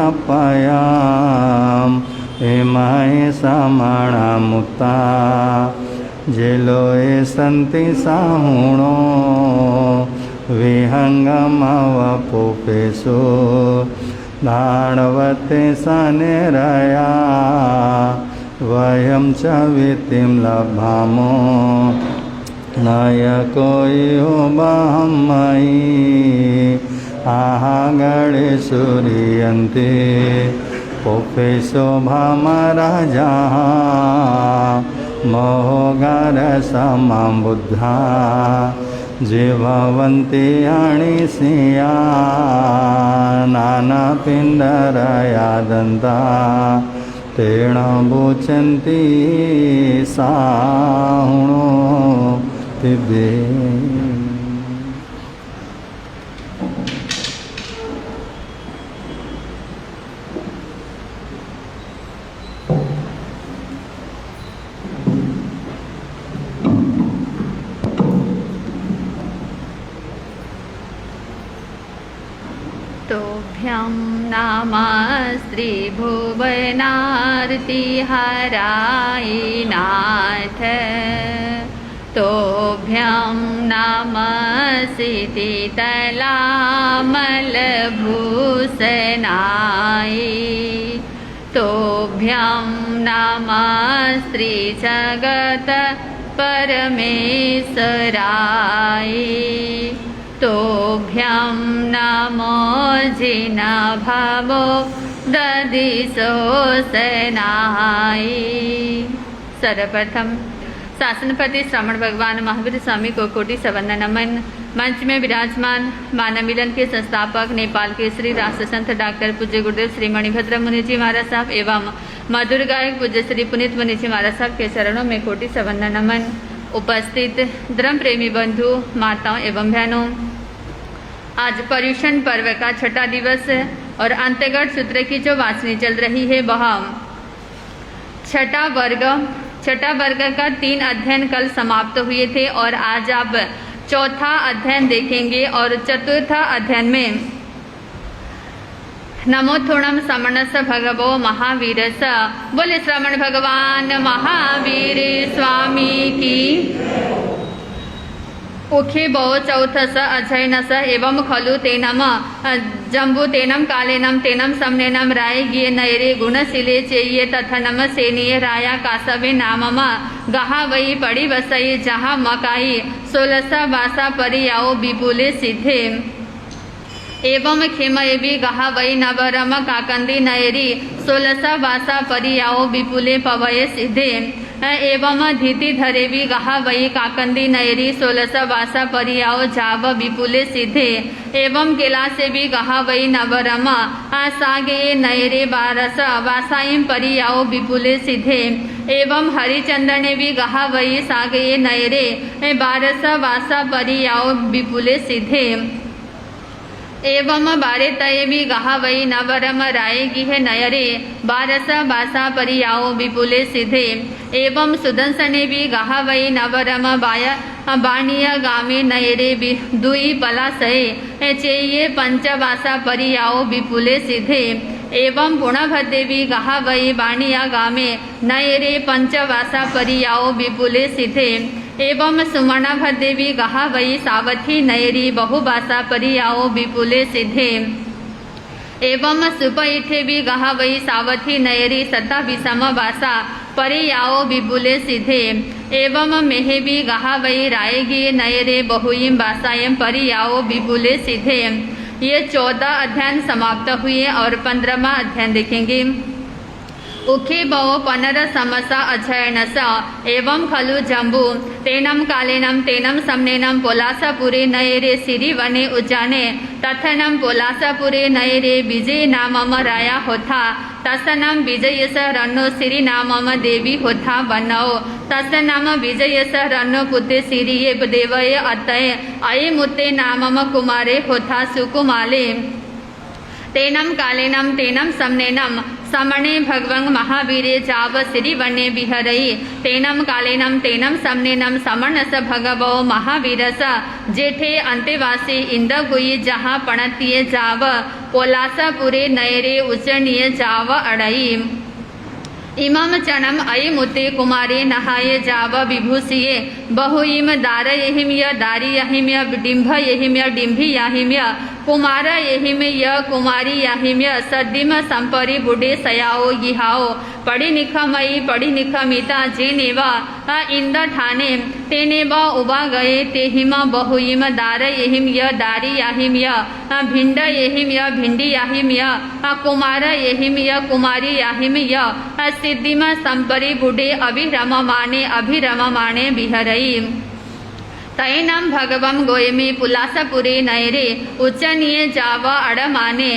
અપાયામ એમાંય સામાણા મુતા જેલોએ સંતિ સાહુણો વિહંગમવ પોપેશો દાણવતે સને રહ્યા વયમ ચ વિતિમ લભામો નય કોઈ બહમયી આહાગળે સૂર્યંતે પોપે શોભામાં રાજા મોગાર સમામ બુદ્ધા જીવવંતી અણી સિયા નાના પિંડરયા દંતા તેણ ભૂચંતી સાહુણો પિબે. तोभ्यं नमस्ते भुवनार्तिहराय नाथ तोभ्यं नमस्ते तलामलभूषणाय तोभ्यं नमस्ते जगत परमेश्वराय तोभ्यं नमो जिनभवो दधिशोषणाय. सर्वप्रथम शासनपति श्रवण भगवान महावीर स्वामी को कोटि सवंदन नमन. मंच में विराजमान मानव मिलन के संस्थापक नेपाल के श्री राष्ट्र संत डॉक्टर पूज्य गुरुदेव श्री मणिभद्र मुनि जी महाराज साहब एवं मधुर गायक पूज्य श्री पुनीत मुनि जी महाराज साहब के चरणों में कोटि सवंदन नमन. उपस्थित धर्म प्रेमी बंधु माताओं एवं बहनों, आज पर्युषण पर्व का छठा दिवस है और अंतर्गत सूत्र की जो वाचनी चल रही है वह छठा वर्ग का 3 अध्ययन कल समाप्त हुए थे और आज आप चौथा अध्ययन देखेंगे और चतुर्था अध्ययन में नमोथोणम समणस भगवो महावीरस. बोले श्रवण भगवान महावीर स्वामी की. उखे बहु चौथस अजयनस एवं खलु तेनम जम्बू तेनम कालेनम तेनम समनेनम राय गिये नयरे गुणशीले चेये तथनम सेनीय राया कासवे नामम गहा वही पड़ी वसई जहाँ मकाई 16 बासा परियाओ विपुले सिद्धे एवं खेमयबी गहा वही नवरम काकंदी नयरी 16 बासा परियाओ विपुले पवय सिद्धे एवं धीति धरेवी गहा वही काकंदी नयरी 16 बासा परियाओ जाव विपुले सिद्धे एवं केला से भी गहा वही नवरम सागे नयरे 12 बासाइम परियाओ विपुले सिद्धे एवं हरिचंद्रने भी गहा वही सागे नयरे 12 बासा परियाओ विपुले सिद्धे एवं बारे तय भी गहा वही नवरम रायगी है नयरे 12 बासा परियाओ विपुले सिद्धे एवं सुदंसने भी गहा वही नवरम बाणीय गामे नयरे दुई पलासये चेये 5 बासा परियाओ विपुले सिद्धे एवं पुणभद्देवी गहा वही बाणिया गामे नयरे 5 बासा परियाओ विपुले सिद्धे एवं सुमना भद्देवी गहा वही सावथी नयरी बहुबासा परियाओ विपुले सिद्धे एवं सुपईठे भी गहा वही सावथी नयरी 27 बासा परियाओ विपुले सिद्धे एवं मेहे भी गहा वही रायगी नयरे बहुईम बासायम परियाओ विपुले सिद्धे. ये 14 अध्ययन समाप्त हुए और 15वां अध्ययन देखेंगे. उखे बहु पनर समसा अध्ययनस एवं खलु जम्बू तेनम कालेनम तेनम समनेनम पोलासपुरे नयरे सिरी वने उज्जाने तथनम पोलासपुरे नयरे विजय नामम राया होथा तस्तनाम विजयस रन्नो सिरी नामम देवी होथा बनओ तस्तनाम विजयस रन्नो पुत्रे सिरिये देवये अतये अये मुत्ते नामम कुमारे होथा सुकुमाले तेनम कालेनम तेनम समनेनम समणे भगवं महावीरे जाव श्रीवने विहरई तेनम कालेनम तेनम समनेनम समणस भगवो महावीरस जेठे अंतेवासी इंदगुई जहाँ पणतीय जाव पोलासापुरे नयरे उच्चनीय जाव अड़ई इमम चनम अयमुते कुमारे नहाय जाव विभूषिये बहुइम दारयहिम्य दारियहिम्य डिम्भयहिम्य डिम्भियाहिम्य कुमार यहिम्य कुमारी याहिम्य सद्दिम संपरि बुडे सयाओ गिहाओ पड़ी निखमयी पड़ी निखमिता जेनेव इंद ठाने तेनेव उबा गए तेहिम बहुइम दारयहिम्य दारियाहिम्य भिंड यहिम्य भिंडी याहिम्य कुमार यहिम्य कुमारी याहिम्य सिद्धिम संपरि बुडे अभिरममाणे विहरई तैनम भगवम गोयमे पुलासपुरे नयरे उच्चनीय जाव अड़माने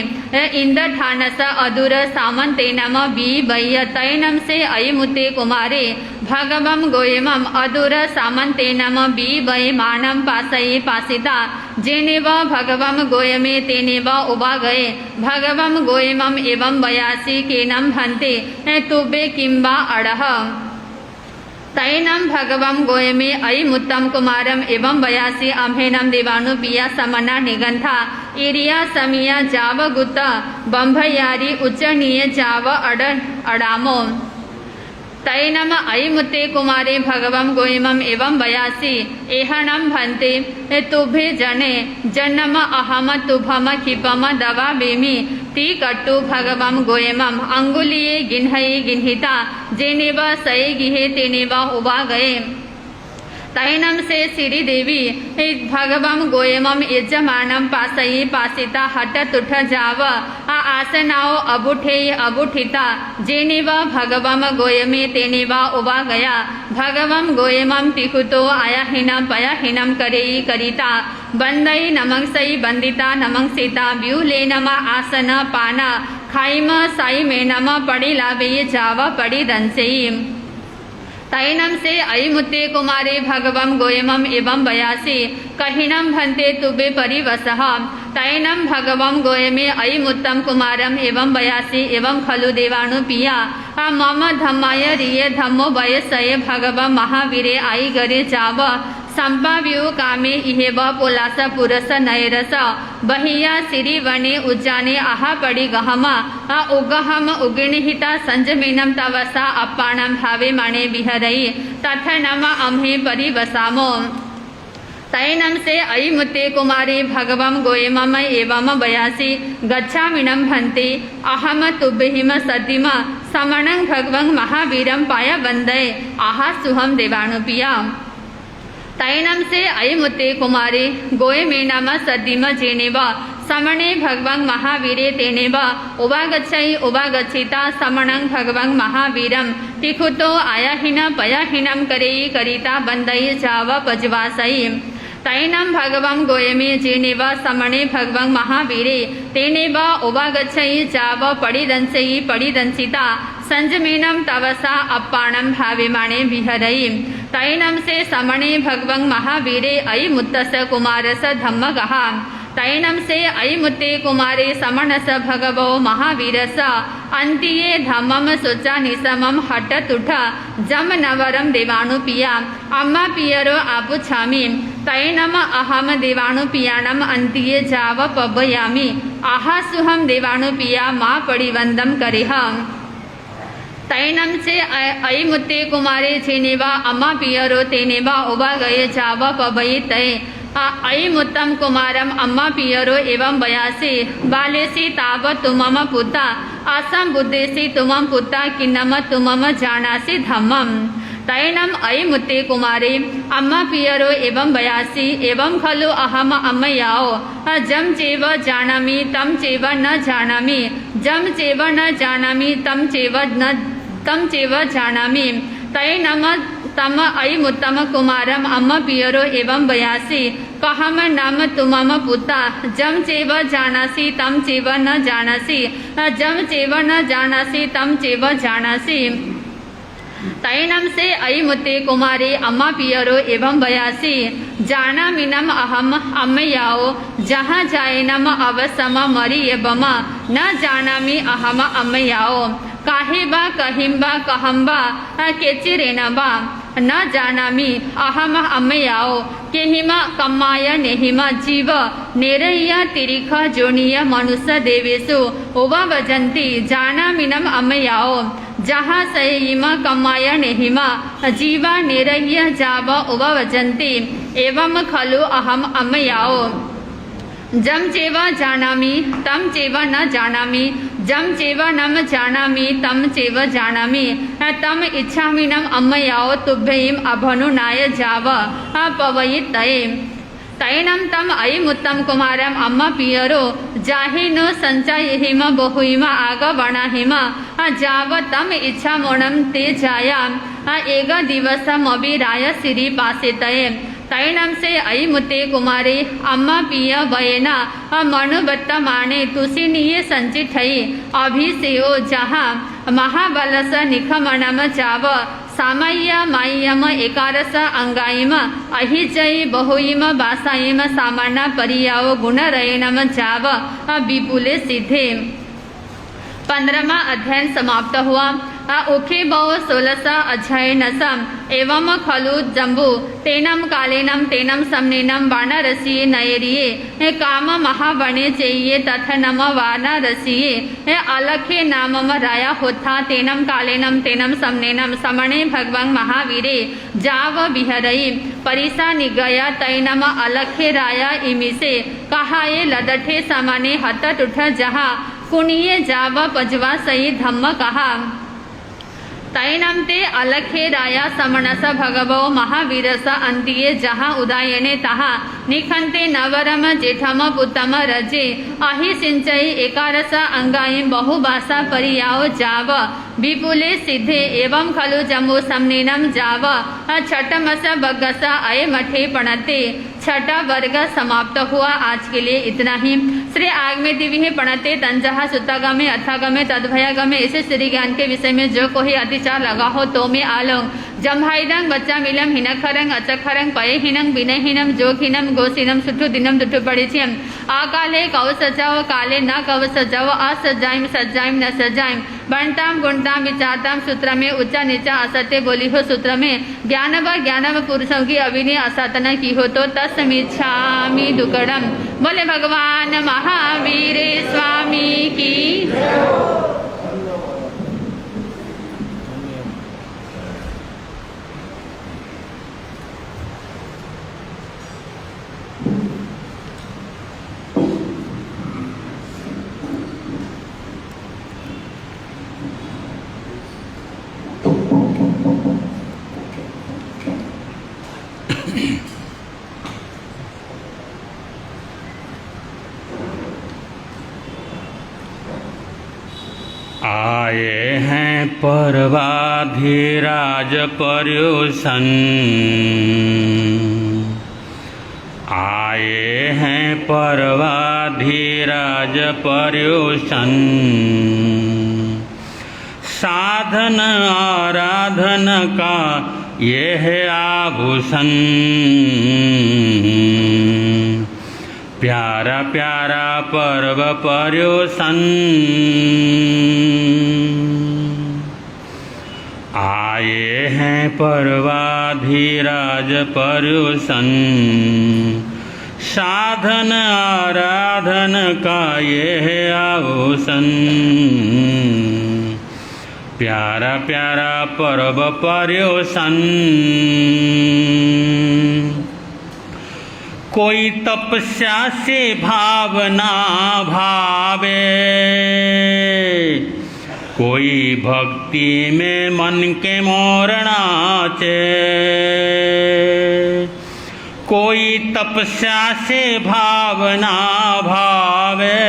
इंद ठानस अदुर सामंतेनम बीबय्य तैनम से अयमुते कुमारे भगवम गोयमम अदुर सामंतेनम बीबय मानम पासये पासिता जेनेव भगवम गोयमे तेनेव उबा गए भगवम गोयमम एवं बयासी केनम भन्ते तुबे किंबा अड़ह तैनम भगवम गोयमे अयमुत्तम कुमारम एवं बयासी अम्भेनम देवानु पिया समना निगंथा इरिया समिया जाव गुत बंभयारी उच्चनीय जाव अड़ामो तैनम अयमुते कुमारे भगवम गोयमम एवं बयासी एहणम भन्ते तुभे जने जन्म अहम तुभम खिपम दवा बेमी ती कट्टु भगवम गोयमम अंगुलिये गिन्हये गिन्हिता जेनेव सये गिहे तेनेव उबा गए तैनम से श्री देवी भगवम गोयमम यजमानम पासये पासिता हट तुठ जाव आसनाओ अबुठिता जेनेव भगवम गोयमे तेनेव उबा गया भगवम गोयमम तिकुतो आयाहीनम पयाहीनम करेई करिता बंदई नमंसई बंदिता नमंसिता ब्यूले नम आसन पाना खाइम साई में नम पड़ी लावे जाव पड़ी दंसेई तैनम से अयमुते कुमारे भगवम गोयमम एवं बयासी कहिनम भन्ते तुबे परिवसः तैनम भगवम गोयमे अयमुत्तम कुमारम एवं बयासी एवं खलु देवानु पिया मम धम्माय रिये धम्मो बयसये भगवम महावीरे आई गरे जाव संपाव्यु कामे इहेव पोलास पुरस नयरस बहिया सिरी वने उज्जाने आहा पड़ी गहमा उगहम उगिणहिता संजमेनम तवसा अप्पाणम भावे माणे विहरई तथनम अम्हे परिवसामो तैनम से अयमुते कुमारे भगवम गोयमम एवं बयासी गच्छामिनं भन्ते अहम तुभ्यहिम सतिम समणं भगवं महावीरं पाया वंदे आहा सुहम देवानुपिया तैनम से अयमुते कुमारे गोयमे नम सद्दिम जेनेव समणे भगवं महावीरे तेनेव उवागच्छई उवागच्छिता समणं भगवं महावीरं तिखुतो आयाहीन पयाहीनं करेई करिता बंदई जाव पजवासई तैनम भगवं गोयमे जेनेव समणे भगवं महावीरे तेनेव उवागच्छई जाव पड़िदंसई पड़िदंसिता संजमेनम तवसा अप्पाणम भावेमाणे विहरई तैनम से समणे भगवं महावीरे अयमुत्तस कुमारस धम्मगहा तैनम से अयमुते कुमारे समणस भगवो महावीरस अंतिये धम्मम सुचा निसमम हट तुठ जम नवरम देवानुपिया अम्मा पियरो आपुछामि तैनम अहम देवानुपियाणम अंतिये जाव पबयामि आहा सुहम देवानुपिया मा पड़िवंदम करेह तैनम से अयमुते कुमारे जेनेवा अम्मा पियरो तेनेवा उबा गए जाव पबई तय अयमुत्तम कुमारम अम्मा पियरो एवं बयासी बालेसी ताव तुमम पुता असम बुद्धेसी तुमम पुता किन्नम तुमम जानासी धम्मम तैनम अयमुते कुमारे अम्मा पियरो एवं बयासी एवं खलु अहम अम्मयाओ जम चेव जानामि तम चेव न जानामि जम चेव न जानामि तम चेव जानामि तैनम तम अयमुत्तम कुमारम अम्म पियरो एवं बयासी कहम नाम तुमम पुता जम चेव जानासी तम चेव न जानासी जम चेव न जानासी तम चेव जानासी तैनम से अयि मुते कुमारी अम्मा पियरो एवं बयासी जाना मिनम अहम अम्मयाओ जहाँ जाए नम अवसम मरी एवं न जानामि अहम अम्मयाओ काहिबा कहिम्बा कहम्बा केचिरेनबा न जानामि अहम अम्मयाओ केहिमा कम्माय नेहिमा जीव नेरय्य तिरिख जोनिय मनुष्य देवेशु उपवजन्ति जानामिनम अम्मयाओ जहाँ सहिमा कम्माय नेहिमा जीवा नेरय्य जाव उपवजन्ति एवं खलु अहम अम्मयाओ जम चेव जानामि तम चेव न जानामि जम चेव नम जानामि तम चेव जानामि तम इच्छामिनम अम्मयाओ तुभ्यं अभनुनाय जाव पवयितये तैनम तम अयि मुत्तम कुमारम अम्मा पियरो जाहि नो संचयहिम बहुहिम आग वणाहिम जाव तम इच्छा मोणम ते जाया एक दिवसमभिराय सिरि पासितये तैनम से अयि मुते कुमारी अम्मा पिय वयना मनुबत्तमाने तुसिनीय संचिठई अभिषेयो जहाँ महाबलस निखमनम जाव सामय्य माय्यम एकारस अंगाइम अहिजय बहुइम बासाइम सामान्य परियाओ गुणरयनम जाव विपुले सिद्धे। 15वां अध्ययन समाप्त हुआ। उखे बहु 16 अध्ययनसम एवं खलु जम्बू तेनम कालेनम तेनम समनेनम वानरसीये नयरिये काम महावणे चेये तथ नम वानरसीये अलखे नामम राया होथा तेनम कालेनम तेनम समनेनम समणे भगवं महावीरे जाव विहरई परिसा निगया तैनम अलखे राया इमिसे कहाये लदठे समाने हतट उठ जहा कुनिये जाव पजवा सही धम्म कहा तैनम ते अलखे राया समणस भगवो महावीरस अंतिये जहाँ उदायने तहा निखंते नवरम जेठम पुतम रजे अहि सिंचई एकारस अंगाई बहुबासा परियाओ जाव विपुले सिद्धे एवं खलु जम्बू समनेनम जाव छठमस बगस अय मठे पणते। छठा वर्ग समाप्त हुआ। आज के लिए इतना ही। श्री आगमे दिव्य पणते तंजहा सुतागमे अथागमे तद्भयागमे इसे श्री ज्ञान के विषय में जो कोई अतिचार लगा हो तो में आलोंग जम्हाइदंग बच्चा मिलम हिनखरंग अचखरंग पये हिनंग विनय हिनम जोग हिनम गोसिनम सुठु दिनम दुठु पड़िछियम आकाले कव सजाओ काले न कव सजाओ असजाइम सजाइम न सजाइम बनताम गुणताम विचारताम सूत्र में ऊंचा नीचा असत्य बोली हो सूत्र में ज्ञानव पुरुषों की अभिनय असाधना की हो तो तस्मिच्छामि दुक्कडम। बोले भगवान महावीर स्वामी की। आए हैं पर्वाधिराज पर्युषण, आए हैं पर्वाधिराज पर्युषण, साधन आराधन का ये है आभूषण, प्यारा प्यारा पर्व पर्युषण, आए हैं पर्वाधिराज पर्युषण, साधन आराधन का ये है आभूषण, प्यारा प्यारा पर्व पर्युषण। कोई तपस्या से भावना भावे, कोई भक्ति में मन के मोर नाचे, कोई तपस्या से भावना भावे,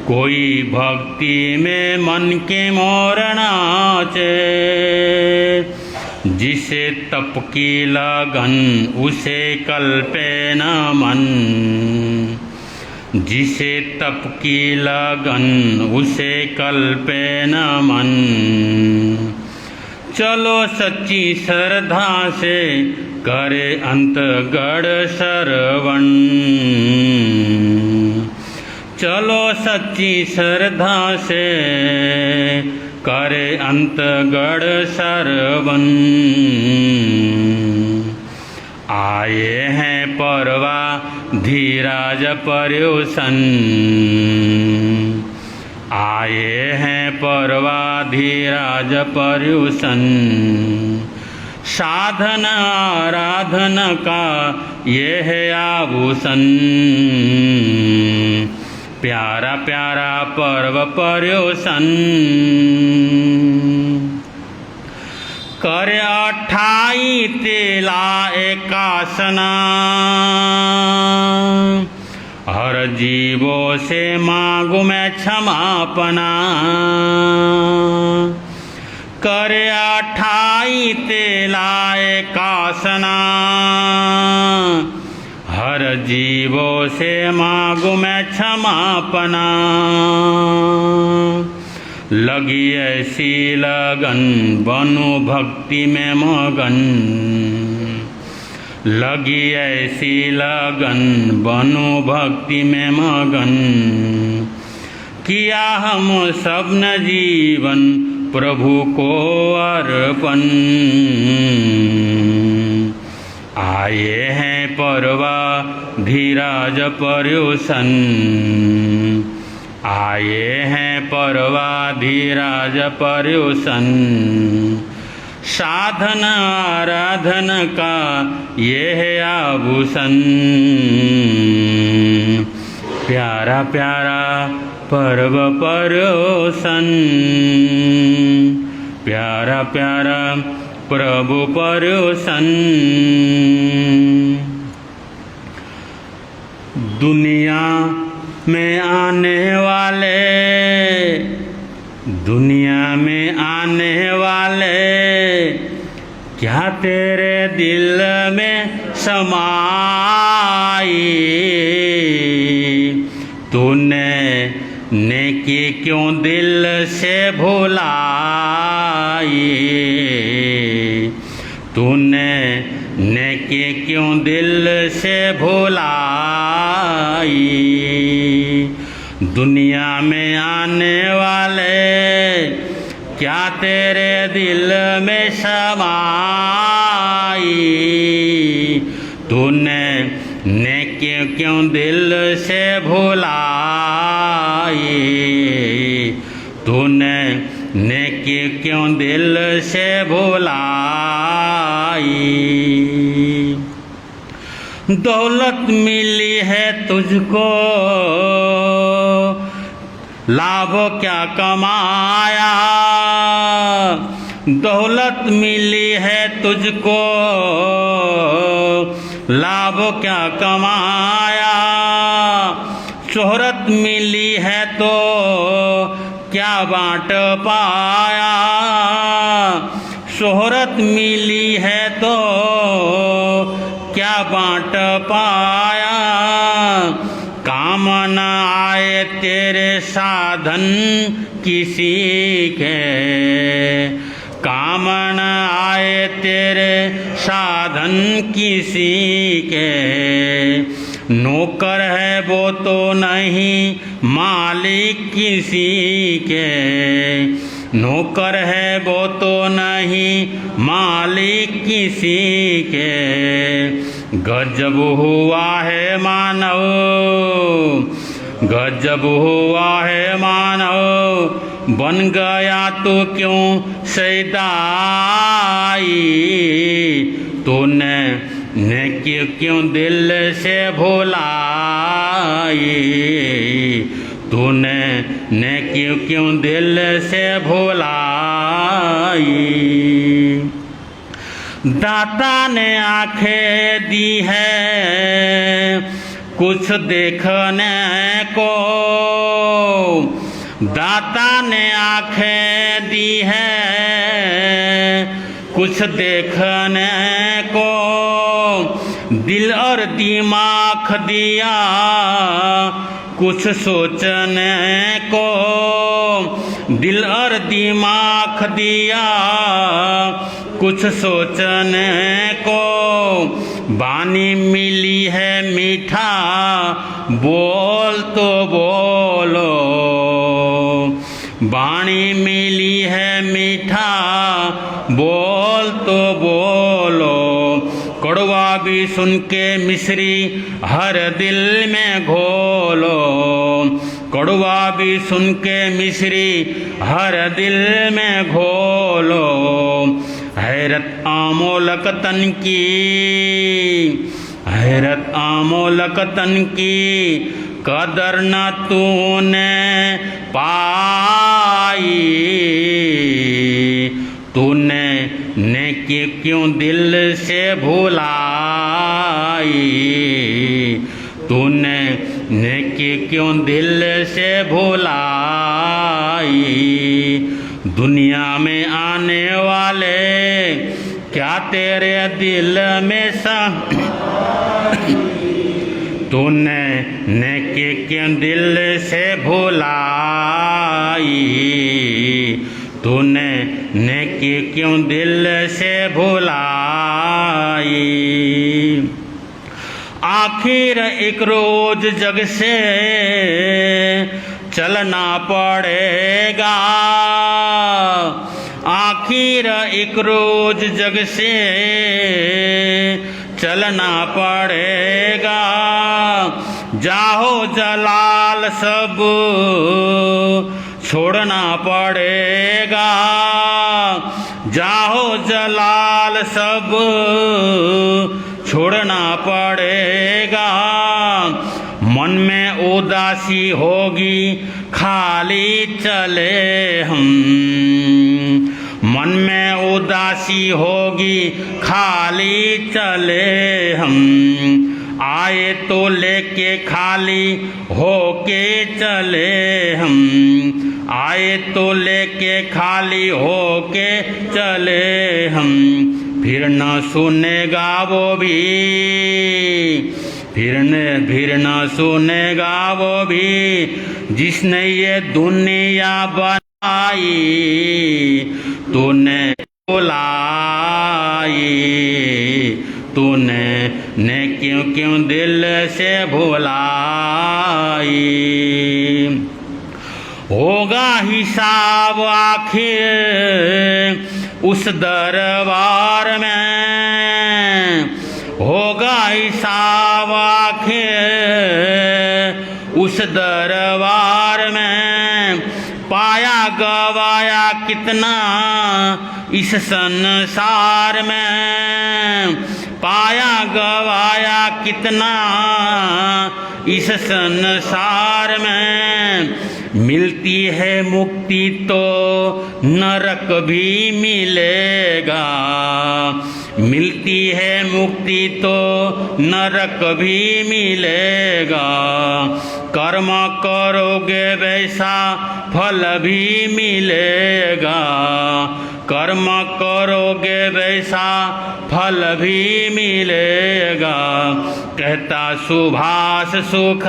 कोई भक्ति में मन के मोर नाचे, जिसे तप की लगन उसे कल्पे न मन, जिसे तप की लगन उसे कल्पे न मन। चलो सच्ची श्रद्धा से करे अंतगढ़ श्रवण। चलो सच्ची श्रद्धा से करे अंतगढ़ श्रवण। आए हैं परवा धीराज पर्युषण। आए हैं परवा धीराज पर्युषण। साधन आराधन का ये है आभूषण। प्यारा प्यारा पर्व पर्युषण। करे 28 तेला एकासना। हर जीवों से मांगू मैं क्षमापना। करे 28 तेला एकासना। हर जीवों से मांगू मैं क्षमापना। लगी ऐसी लगन बनो भक्ति में मगन। लगी ऐसी लगन बनो भक्ति में मगन। किया हम सब न जीवन प्रभु को अर्पण। आए हैं परवा धीराज पर्युषण। आए हैं परवा धीराज पर्युषण। साधन आराधन का ये है आभूषण। प्यारा प्यारा पर्व पर्युषण। प्यारा प्यारा प्रभु पर्युषण। दुनिया में आने वाले, दुनिया में आने वाले क्या तेरे दिल में समाई। तूने नेकी क्यों दिल से भुलाई। तूने नेकी क्यों दिल से भुलाई। दुनिया में आने वाले क्या तेरे दिल में समाई। तूने नेकी क्यों दिल से भुलाई। तूने नेकी क्यों दिल से भुलाई। दौलत मिली है तुझको लाभ क्या कमाया। दौलत मिली है तुझको लाभ क्या कमाया। शोहरत मिली है तो क्या बांट पाया। शोहरत मिली है तो क्या बांट पाया। काम न आए तेरे साधन किसी के। काम न आए तेरे साधन किसी के। नौकर है वो तो नहीं मालिक किसी के। नौकर है वो तो नहीं मालिक किसी के। गजब हुआ है मानव, गजब हुआ है मानव। बन गया तो क्यों सैदाई। तूने नेकी क्यों दिल से भुलाई। तूने नेकी क्यों दिल से भुलाई। दाता ने आंखें दी है कुछ देखने को। दाता ने आंखें दी है कुछ देखने को। दिल और दिमाग दिया कुछ सोचने को दिल और दिमाग दिया, कुछ सोचने को बानी मिली है मीठा, बोल तो बोलो। बाणी मिली है मीठा, बोल तो बोलो। कड़वा भी सुन के मिश्री हर दिल में घोलो, कड़वा भी सुन के मिश्री हर दिल में घोलो। हैरत आमोलक तन की, हैरत आमोलक तन की, कदर न तूने पाई। तूने नेकी क्यों दिल से भुलाई, तूने नेकी क्यों दिल से भुलाई। दुनिया में आने वाले क्या तेरे दिल में तूने नेकी क्यों दिल से भुलाई, तूने नेकी क्यों दिल से भुलाई। आखिर एक रोज जग से चलना पड़ेगा, आखिर एक रोज जग से चलना पड़ेगा। जाहो जलाल सब छोड़ना पड़ेगा, जाहो जलाल सब छोड़ना पड़ेगा। मन में उदासी होगी खाली चले हम, मन में उदासी होगी खाली चले हम। आए तो लेके खाली होके चले हम, आए तो लेके खाली होके चले हम। फिर न सुनेगा वो भी, फिर न सुनेगा वो भी, जिसने ये दुनिया बनाई। तूने बुलाई, तूने ने क्यों क्यों दिल से भुलाई। होगा हिसाब आखिर उस दरबार में, होगा हिसाब आखिर उस दरबार में। पाया गवाया कितना इस संसार में, पाया गवाया कितना इस संसार में। मिलती है मुक्ति तो नरक भी मिलेगा, मिलती है मुक्ति तो नरक भी मिलेगा। कर्म करोगे वैसा फल भी मिलेगा, कर्म करोगे वैसा फल भी मिलेगा। कहता सुभाष सुख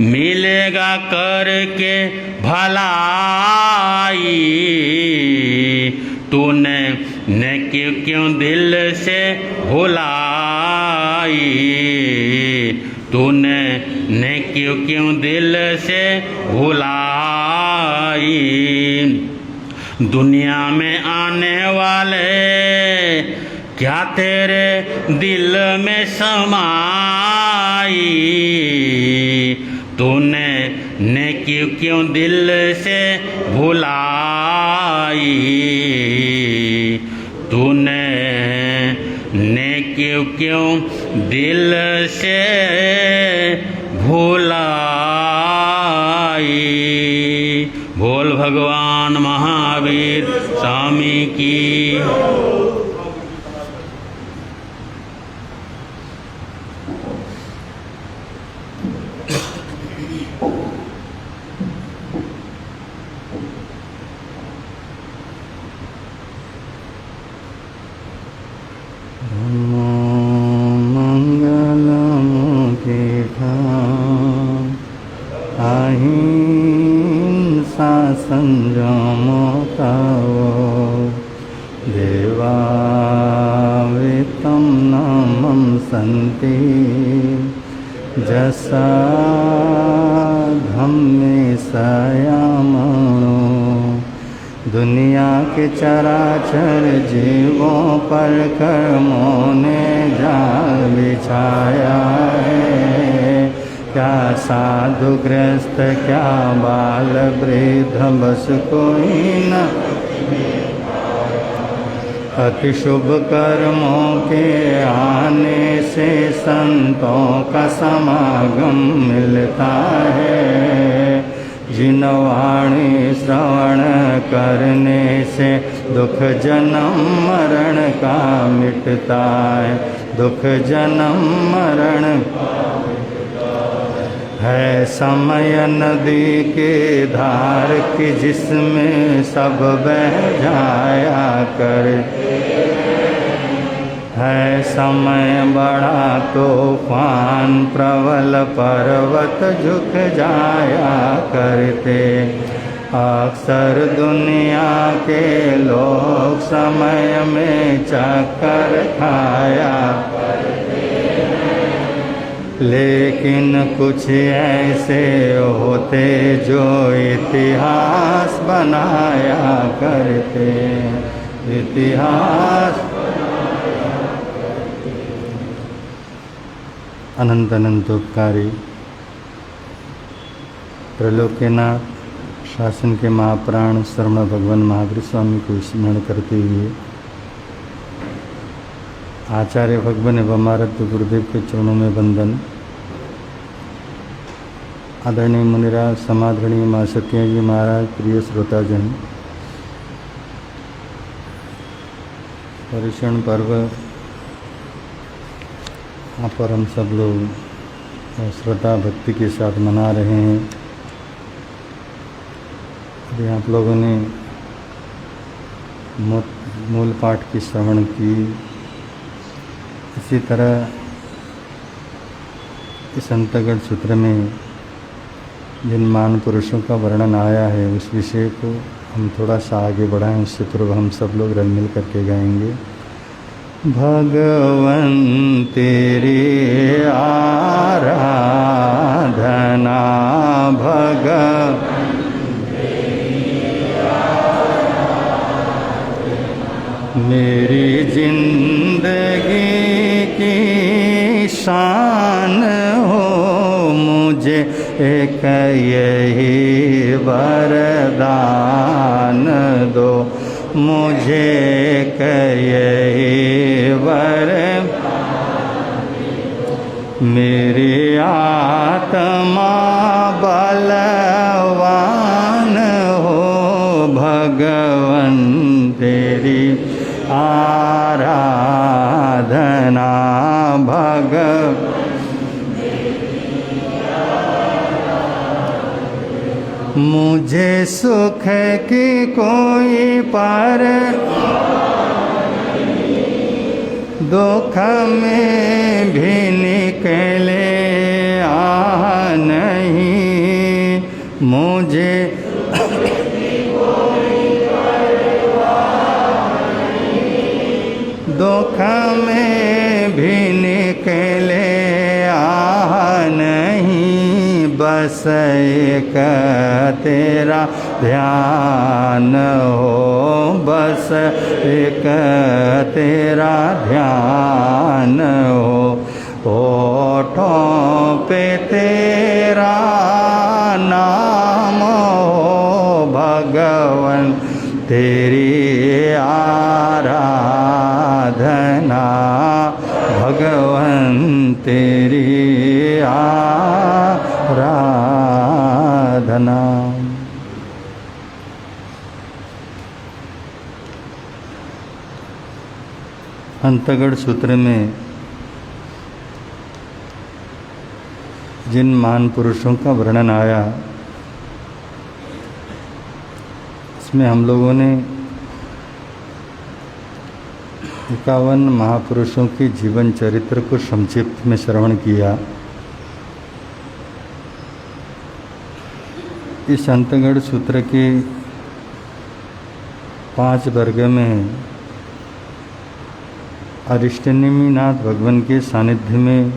मिलेगा करके भलाई। तूने नेकी क्यों दिल से भुलाई, तूने नेकी क्यों दिल से भुलाई। दुनिया में आने वाले क्या तेरे दिल में समाई। तूने नेकी क्यों दिल से भुलाई, तूने नेकी क्यों दिल से भुलाई। बोल भगवान महावीर स्वामी की। मंगलम तीर्थम अहिंसा संयमो तव देवावितं नमं सन्ति जसा धम्मे सयामणो। दुनिया के चराचर जीवों पर कर्मों ने जाल बिछाया है। क्या साधुग्रस्त क्या बाल वृद्ध बस कोई न अति शुभ कर्मों के आने से संतों का समागम मिलता है। जिन वाणी श्रवण करने से दुख जन्म मरण का मिटता है। दुख जन्म मरण है समय नदी के धार की जिसमें सब बह जाया कर है। समय बड़ा तूफान प्रबल पर्वत झुक जाया करते। अक्सर दुनिया के लोग समय में चक्कर खाया लेकिन कुछ ऐसे होते जो इतिहास बनाया करते। इतिहास अनंत अनंत उपकारी त्रैलोक्यनाथ शासन के महाप्राण शरवण भगवान महावीर स्वामी को स्मरण करते हुए आचार्य भगवान एवं हमारे गुरुदेव के चरणों में वंदन। आदरणीय मुनिराज समादरणीय माँ सत्या जी महाराज, प्रिय श्रोताजन, पर्युषण पर्व यहाँ पर हम सब लोग श्रद्धा भक्ति के साथ मना रहे हैं। अभी आप लोगों ने मूल पाठ की श्रवण की। इसी तरह इस अंतर्गत सूत्र में जिन महान पुरुषों का वर्णन आया है उस विषय को हम थोड़ा सा आगे बढ़ाएं। उससे पूर्व हम सब लोग रल मिल करके गाएंगे। भगवन तेरी आराधना मेरी जिंदगी की शान हो। मुझे एक यही वरदान दो। मुझे एक यही वर मेरी आत्मा बलवान हो। भगवन तेरी आराधना मुझे सुख की कोई पर दुख में भी निकले नहीं। मुझे दुख में भी निकले नहीं। बस एक तेरा ध्यान हो। बस एक तेरा ध्यान हो। होठों पे तेरा नाम हो। भगवन तेरी आराधना। भगवन तेरी आराधना। अंतगढ़ सूत्र में जिन महान पुरुषों का वर्णन आया इसमें हम लोगों ने 51 महापुरुषों के जीवन चरित्र को संक्षिप्त में श्रवण किया। इस अंतगढ़ सूत्र के 5 वर्ग में अरिष्टनेमिनाथ भगवान के सानिध्य में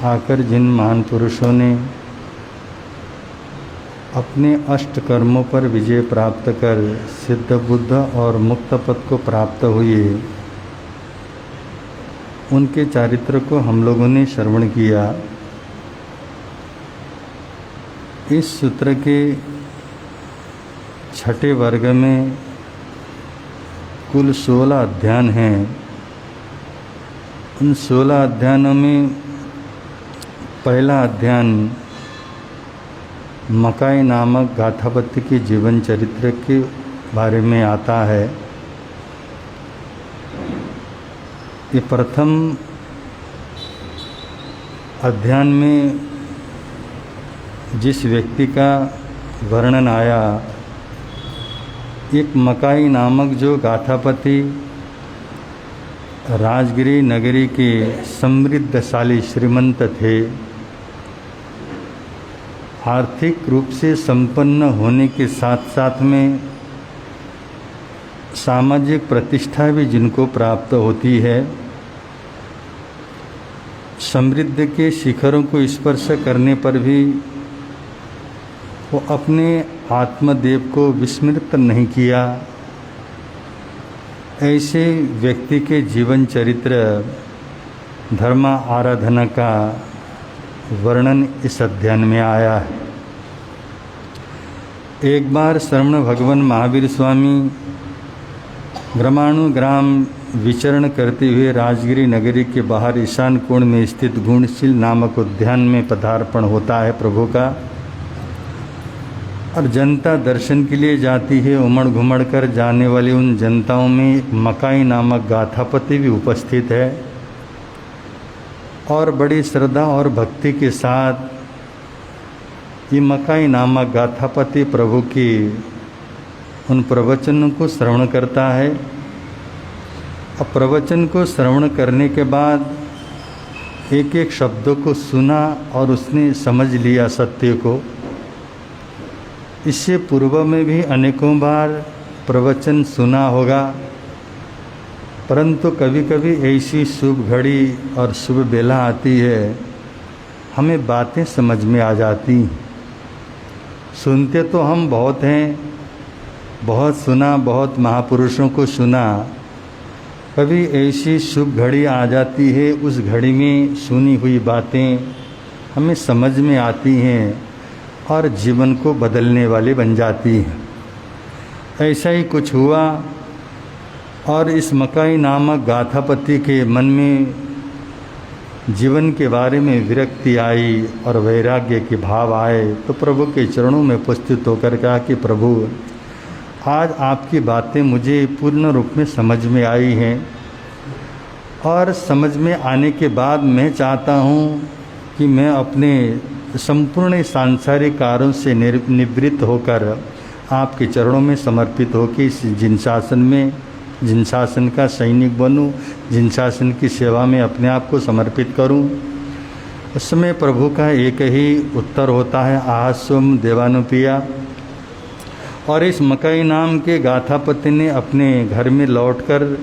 आकर जिन महान पुरुषों ने अपने अष्ट कर्मों पर विजय प्राप्त कर सिद्ध बुद्ध और मुक्त पद को प्राप्त हुए, उनके चरित्र को हम लोगों ने श्रवण किया। इस सूत्र के 6ठे वर्ग में कुल 16 अध्याय हैं। उन 16 अध्यायों में पहला अध्याय मकाई नामक गाथापत्य के जीवन चरित्र के बारे में आता है। ये प्रथम अध्याय में जिस व्यक्ति का वर्णन आया, एक मकाई नामक जो गाथापति राजगिरी नगरी के समृद्धशाली श्रीमंत थे, आर्थिक रूप से संपन्न होने के साथ साथ में सामाजिक प्रतिष्ठा भी जिनको प्राप्त होती है, समृद्धि के शिखरों को स्पर्श करने पर भी वो अपने आत्मदेव को विस्मृत नहीं किया, ऐसे व्यक्ति के जीवन चरित्र धर्म आराधना का वर्णन इस अध्ययन में आया है। एक बार शरवण भगवान महावीर स्वामी ग्रामाणु ग्राम विचरण करते हुए राजगिरी नगरी के बाहर ईशान कोण में स्थित गुणशील नामक उद्यान में पदार्पण होता है प्रभु का, और जनता दर्शन के लिए जाती है। उमड़ घुमड़ कर जाने वाली उन जनताओं में मकाई नामक गाथापति भी उपस्थित है और बड़ी श्रद्धा और भक्ति के साथ ये मकाई नामक गाथापति प्रभु की उन प्रवचनों को श्रवण करता है। अब प्रवचन को श्रवण करने के बाद एक एक शब्दों को सुना और उसने समझ लिया सत्य को। इससे पूर्व में भी अनेकों बार प्रवचन सुना होगा, परंतु कभी कभी ऐसी शुभ घड़ी और शुभ बेला आती है, हमें बातें समझ में आ जाती। सुनते तो हम बहुत हैं, बहुत सुना, बहुत महापुरुषों को सुना, कभी ऐसी शुभ घड़ी आ जाती है, उस घड़ी में सुनी हुई बातें हमें समझ में आती हैं और जीवन को बदलने वाली बन जाती हैं। ऐसा ही कुछ हुआ और इस मकाई नामक गाथापति के मन में जीवन के बारे में विरक्ति आई और वैराग्य के भाव आए, तो प्रभु के चरणों में उपस्थित होकर कहा कि प्रभु, आज आपकी बातें मुझे पूर्ण रूप में समझ में आई हैं और समझ में आने के बाद मैं चाहता हूँ कि मैं अपने संपूर्ण सांसारिक कार्यों से निवृत्त होकर आपके चरणों में समर्पित होकर इस जिन शासन का सैनिक बनूं, जिन शासन की सेवा में अपने आप को समर्पित करूं। उस समय प्रभु का एक ही उत्तर होता है, आहास्वम देवानुपिया। और इस मकाई नाम के गाथापति ने अपने घर में लौटकर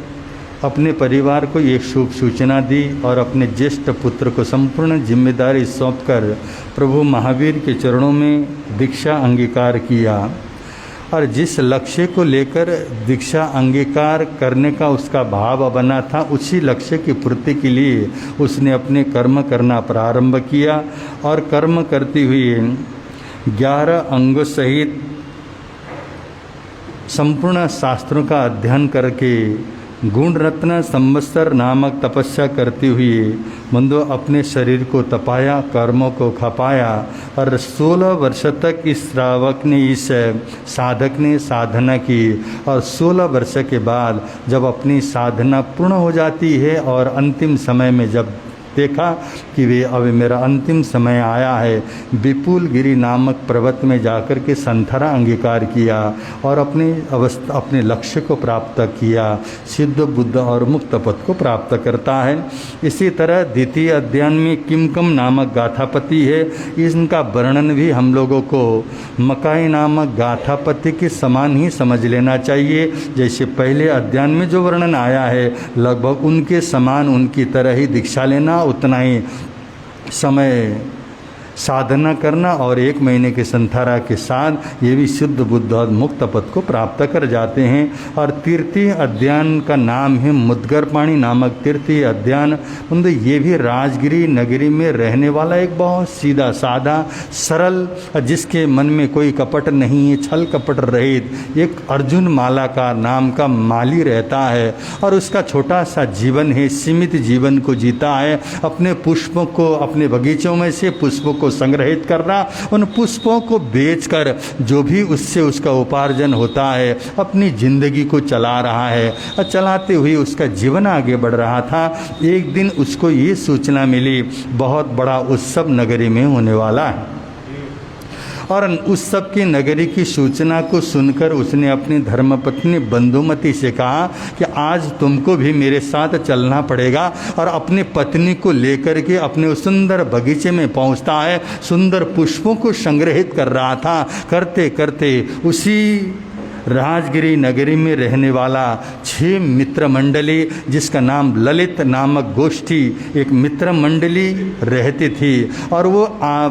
अपने परिवार को एक शुभ सूचना दी और अपने ज्येष्ठ पुत्र को संपूर्ण जिम्मेदारी सौंपकर प्रभु महावीर के चरणों में दीक्षा अंगीकार किया। और जिस लक्ष्य को लेकर दीक्षा अंगीकार करने का उसका भाव बना था, उसी लक्ष्य की पूर्ति के लिए उसने अपने कर्म करना प्रारंभ किया और कर्म करते हुए 11 अंगों सहित संपूर्ण शास्त्रों का अध्ययन करके गुण रत्न संवत्सर नामक तपस्या करते हुए बंधु अपने शरीर को तपाया, कर्मों को खपाया और 16 वर्ष तक इस श्रावक ने, इस साधक ने साधना की। और 16 वर्ष के बाद जब अपनी साधना पूर्ण हो जाती है और अंतिम समय में जब देखा कि वे अब मेरा अंतिम समय आया है। विपुल गिरी नामक पर्वत में जाकर के संथरा अंगीकार किया और अपने लक्ष्य को प्राप्त किया, सिद्ध बुद्ध और मुक्त पद को प्राप्त करता है। इसी तरह द्वितीय अध्याय में किमकम नामक गाथापति है। इनका वर्णन भी हम लोगों को मकाई नामक गाथापति के समान ही समझ लेना चाहिए। जैसे पहले अध्याय में जो वर्णन आया है लगभग उनके समान, उनकी तरह ही दीक्षा लेना, उतना ही समय साधना करना और 1 महीने के संथारा के साथ ये भी शुद्ध बुद्ध और मुक्त पद को प्राप्त कर जाते हैं। और तृतीय अध्याय का नाम है मुद्गर पाणी नामक तृतीय अध्याय। मतलब ये भी राजगिरी नगरी में रहने वाला एक बहुत सीधा साधा सरल, जिसके मन में कोई कपट नहीं है, छल कपट रहित एक अर्जुन माला का नाम का माली रहता है। और उसका छोटा सा जीवन है, सीमित जीवन को जीता है। अपने पुष्पों को, अपने बगीचों में से पुष्पों को संग्रहित कर रहा, उन पुष्पों को बेचकर जो भी उससे उसका उपार्जन होता है अपनी जिंदगी को चला रहा है। और चलाते हुए उसका जीवन आगे बढ़ रहा था। एक दिन उसको ये सूचना मिली बहुत बड़ा उत्सव नगरी में होने वाला है। और उस सब की नगरी की सूचना को सुनकर उसने अपनी धर्मपत्नी बंधुमती से कहा कि आज तुमको भी मेरे साथ चलना पड़ेगा। और अपनी पत्नी को लेकर के अपने उस सुंदर बगीचे में पहुंचता है। सुंदर पुष्पों को संग्रहित कर रहा था। करते करते उसी राजगिरी नगरी में रहने वाला 6 मित्र मंडली, जिसका नाम ललित नामक गोष्ठी एक मित्र मंडली रहती थी। और वो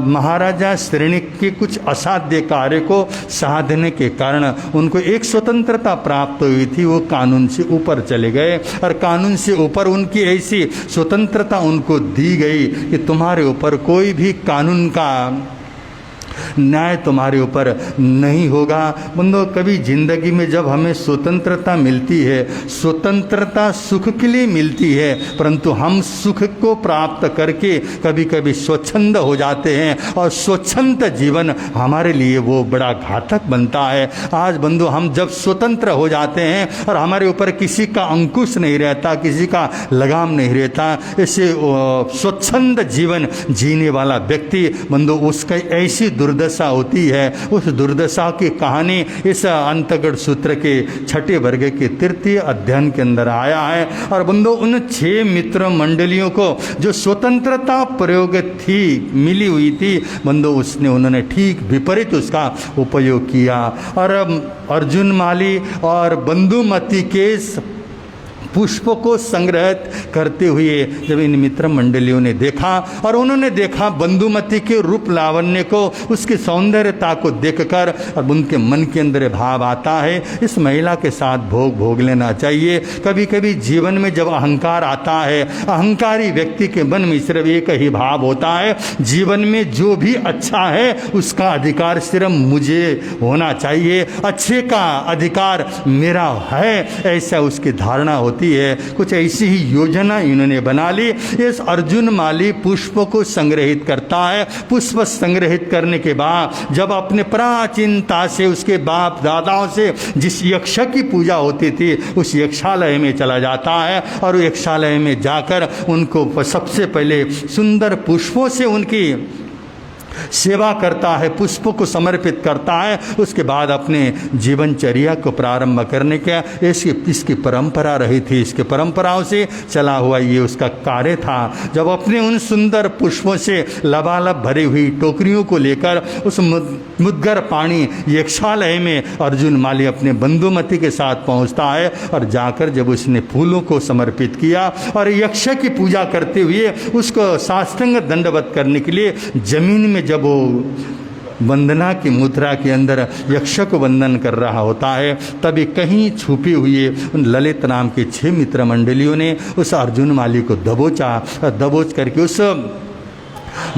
महाराजा श्रेणिक के कुछ असाध्य कार्य को साधने के कारण उनको एक स्वतंत्रता प्राप्त हुई थी। वो कानून से ऊपर चले गए और कानून से ऊपर उनकी ऐसी स्वतंत्रता उनको दी गई कि तुम्हारे ऊपर कोई भी कानून का न्याय तुम्हारे ऊपर नहीं होगा। बंदो, कभी जिंदगी में जब हमें स्वतंत्रता मिलती है, स्वतंत्रता सुख के लिए मिलती है, परंतु हम सुख को प्राप्त करके कभी कभी स्वच्छंद हो जाते हैं और स्वच्छंद जीवन हमारे लिए वो बड़ा घातक बनता है। आज बंधु, हम जब स्वतंत्र हो जाते हैं और हमारे ऊपर किसी का अंकुश नहीं रहता, किसी का लगाम नहीं रहता, ऐसे स्वच्छंद जीवन जीने वाला व्यक्ति बंधु, उसका ऐसी दुर्दशा होती है। उस दुर्दशा की कहानी इस अंतगढ़ सूत्र के 6ठे वर्ग के तृतीय अध्ययन के अंदर आया है। और बंधु, उन 6 मित्र मंडलियों को जो स्वतंत्रता प्रयोग थी, मिली हुई थी, बंधु, उन्होंने ठीक विपरीत उसका उपयोग किया। और अर्जुन माली और बंधुमती के पुष्पों को संग्रहित करते हुए जब इन मित्र मंडलियों ने देखा और उन्होंने देखा बंधुमती के रूप लावण्य को, उसकी सौंदर्यता को देखकर, और उनके मन के अंदर भाव आता है इस महिला के साथ भोग लेना चाहिए। कभी कभी जीवन में जब अहंकार आता है, अहंकारी व्यक्ति के मन में सिर्फ एक ही भाव होता है, जीवन में जो भी अच्छा है उसका अधिकार सिर्फ मुझे होना चाहिए, अच्छे का अधिकार मेरा है, ऐसा उसकी धारणा होती है। कुछ ऐसी ही योजना इन्होंने बना ली। इस अर्जुन माली पुष्पों को संग्रहित करता है। पुष्प संग्रहित करने के बाद जब अपने प्राचीनता से उसके बाप दादाओं से जिस यक्ष की पूजा होती थी उस यक्षालय में चला जाता है और यक्षालय में जाकर उनको सबसे पहले सुंदर पुष्पों से उनकी सेवा करता है, पुष्पों को समर्पित करता है। उसके बाद अपने जीवनचर्या को प्रारंभ करने का इसकी परंपरा रही थी। इसके परंपराओं से चला हुआ ये उसका कार्य था। जब अपने उन सुंदर पुष्पों से लबालब भरी हुई टोकरियों को लेकर उस मुद्गर पाणी यक्षालय में अर्जुन माली अपने बंधुमती के साथ पहुंचता है और जाकर जब उसने फूलों को समर्पित किया और यक्ष की पूजा करते हुए उसको साष्टांग दंडवत करने के लिए जमीन में जब वो वंदना की मुद्रा के अंदर यक्ष को वंदन कर रहा होता है, तभी कहीं छुपे हुए उन ललित नाम के 6 मित्र मंडलियों ने उस अर्जुन माली को दबोच करके उस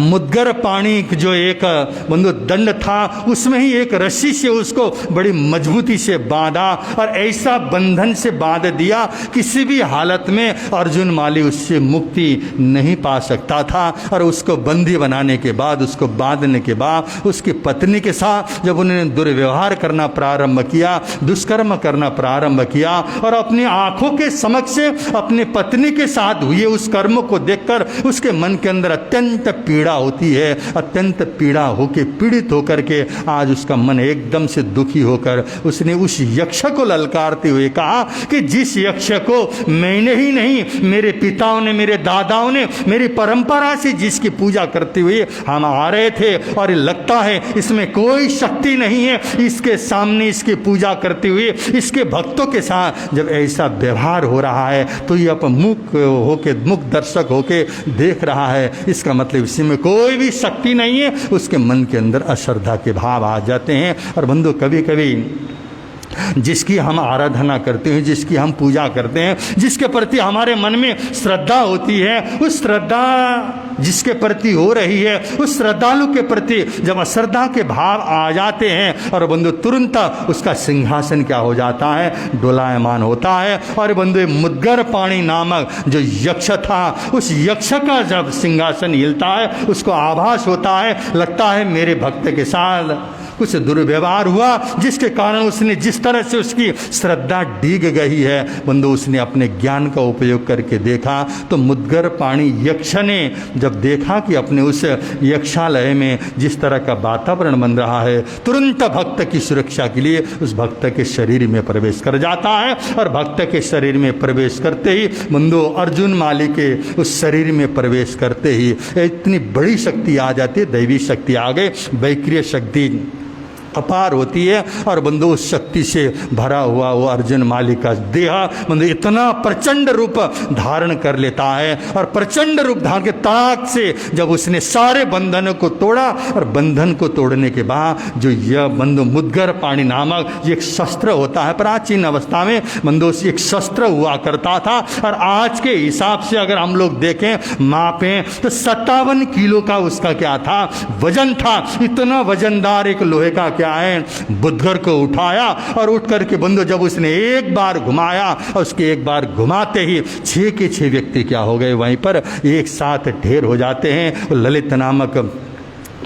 मुद्गर पाणी जो एक बंधु दंड था, उसमें ही एक रस्सी से उसको बड़ी मजबूती से बांधा और ऐसा बंधन से बांध दिया किसी भी हालत में अर्जुन माली उससे मुक्ति नहीं पा सकता था। और उसको बंदी बनाने के बाद, उसको बांधने के बाद उसकी पत्नी के साथ जब उन्होंने दुर्व्यवहार करना प्रारंभ किया, दुष्कर्म करना प्रारंभ किया और अपनी आंखों के समक्ष अपनी पत्नी के साथ हुए उस कर्म को देखकर उसके मन के अंदर अत्यंत पीड़ा होती है। अत्यंत पीड़ा होके, पीड़ित होकर के आज उसका मन एकदम से दुखी होकर उसने उस यक्ष को ललकारते हुए कहा कि जिस यक्ष को मैंने ही नहीं, मेरे पिताओं ने, मेरे दादाओं ने, मेरी परंपरा से जिसकी पूजा करते हुए हम आ रहे थे और लगता है इसमें कोई शक्ति नहीं है, इसके सामने इसकी पूजा करते हुए इसके भक्तों के साथ जब ऐसा व्यवहार हो रहा है तो ये मुख दर्शक होके देख रहा है, इसका मतलब इसी में कोई भी शक्ति नहीं है। उसके मन के अंदर अश्रद्धा के भाव आ जाते हैं। और बंधु, कभी कभी जिसकी हम आराधना करते हैं, जिसकी हम पूजा करते हैं, जिसके प्रति हमारे मन में श्रद्धा होती है, उस श्रद्धा जिसके प्रति हो रही है, उस श्रद्धालु के प्रति जब अश्रद्धा के भाव आ जाते हैं और बंधु तुरंत उसका सिंहासन क्या हो जाता है, डोलायमान होता है। और बंधु मुद्गर पाणी नामक जो यक्ष था, उस यक्ष का जब सिंहासन हिलता है उसको आभास होता है, लगता है मेरे भक्त के साथ कुछ दुर्व्यवहार हुआ जिसके कारण उसने, जिस तरह से उसकी श्रद्धा डीग गई है, बंधु उसने अपने ज्ञान का उपयोग करके देखा तो मुद्गर पाणी यक्ष ने जब देखा कि अपने उस यक्षालय में जिस तरह का वातावरण बन रहा है, तुरंत भक्त की सुरक्षा के लिए उस भक्त के शरीर में प्रवेश कर जाता है। और भक्त के शरीर में प्रवेश करते ही बंधु अर्जुन माली के उस शरीर में प्रवेश करते ही इतनी बड़ी शक्ति आ जाती है, दैवी शक्ति आ गई, वैक्रिय शक्ति अपार होती है। और बंधु उस शक्ति से भरा हुआ वो अर्जुन माली का देह बंधु इतना प्रचंड रूप धारण कर लेता है। और प्रचंड रूप धारण के ताक से जब उसने सारे बंधनों को तोड़ा, और बंधन को तोड़ने के बाद जो यह बंधु मुद्गर पाणी नामक एक शस्त्र होता है, प्राचीन अवस्था में बंधु एक शस्त्र हुआ करता था। और आज के हिसाब से अगर हम लोग देखें, मापें तो 57 किलो का उसका क्या था, वजन था। इतना वजनदार एक लोहे का क्या है, बुद्धगर को उठाया और उठ करके बंधु जब उसने एक बार घुमाया और उसके एक बार घुमाते ही 6 के 6 व्यक्ति क्या हो गए, वहीं पर एक साथ ढेर हो जाते हैं। ललित नामक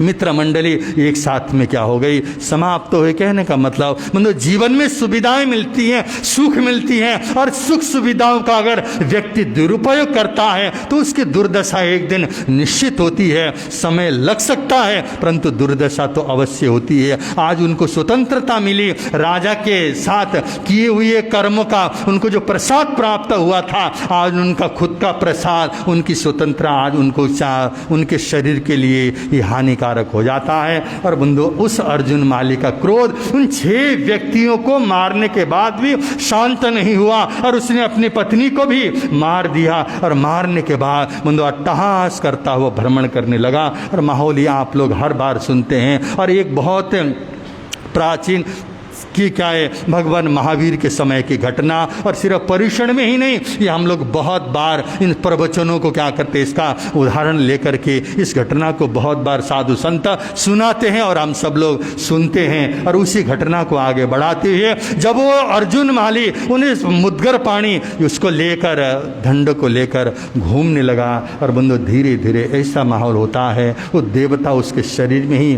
मित्र मंडली एक साथ में क्या हो गई, समाप्त हो गई। कहने का मतलब मतलब जीवन में सुविधाएं मिलती हैं, सुख मिलती हैं, और सुख सुविधाओं का अगर व्यक्ति दुरुपयोग करता है तो उसकी दुर्दशा एक दिन निश्चित होती है। समय लग सकता है परंतु दुर्दशा तो अवश्य होती है। आज उनको स्वतंत्रता मिली, राजा के साथ किए हुए कर्मों का उनको जो प्रसाद प्राप्त हुआ था, आज उनका खुद का प्रसाद, उनकी स्वतंत्रता आज उनको उनके शरीर के लिए ये हानिकारक हो जाता है। और बंधु उस अर्जुन माली का क्रोध उन 6 व्यक्तियों को मारने के बाद भी शांत नहीं हुआ और उसने अपनी पत्नी को भी मार दिया। और मारने के बाद बंधु अट्टहास करता हुआ भ्रमण करने लगा। और माहौल आप लोग हर बार सुनते हैं। और एक बहुत प्राचीन कि क्या है, भगवान महावीर के समय की घटना। और सिर्फ पर्युषण में ही नहीं, ये हम लोग बहुत बार इन प्रवचनों को क्या करते हैं, इसका उदाहरण लेकर के इस घटना को बहुत बार साधु संत सुनाते हैं और हम सब लोग सुनते हैं। और उसी घटना को आगे बढ़ाते हुए जब वो अर्जुन माली उन्हें मुद्गर पाणी उसको लेकर, दंड को लेकर घूमने लगा, और बंधु धीरे धीरे ऐसा माहौल होता है, वो देवता उसके शरीर में ही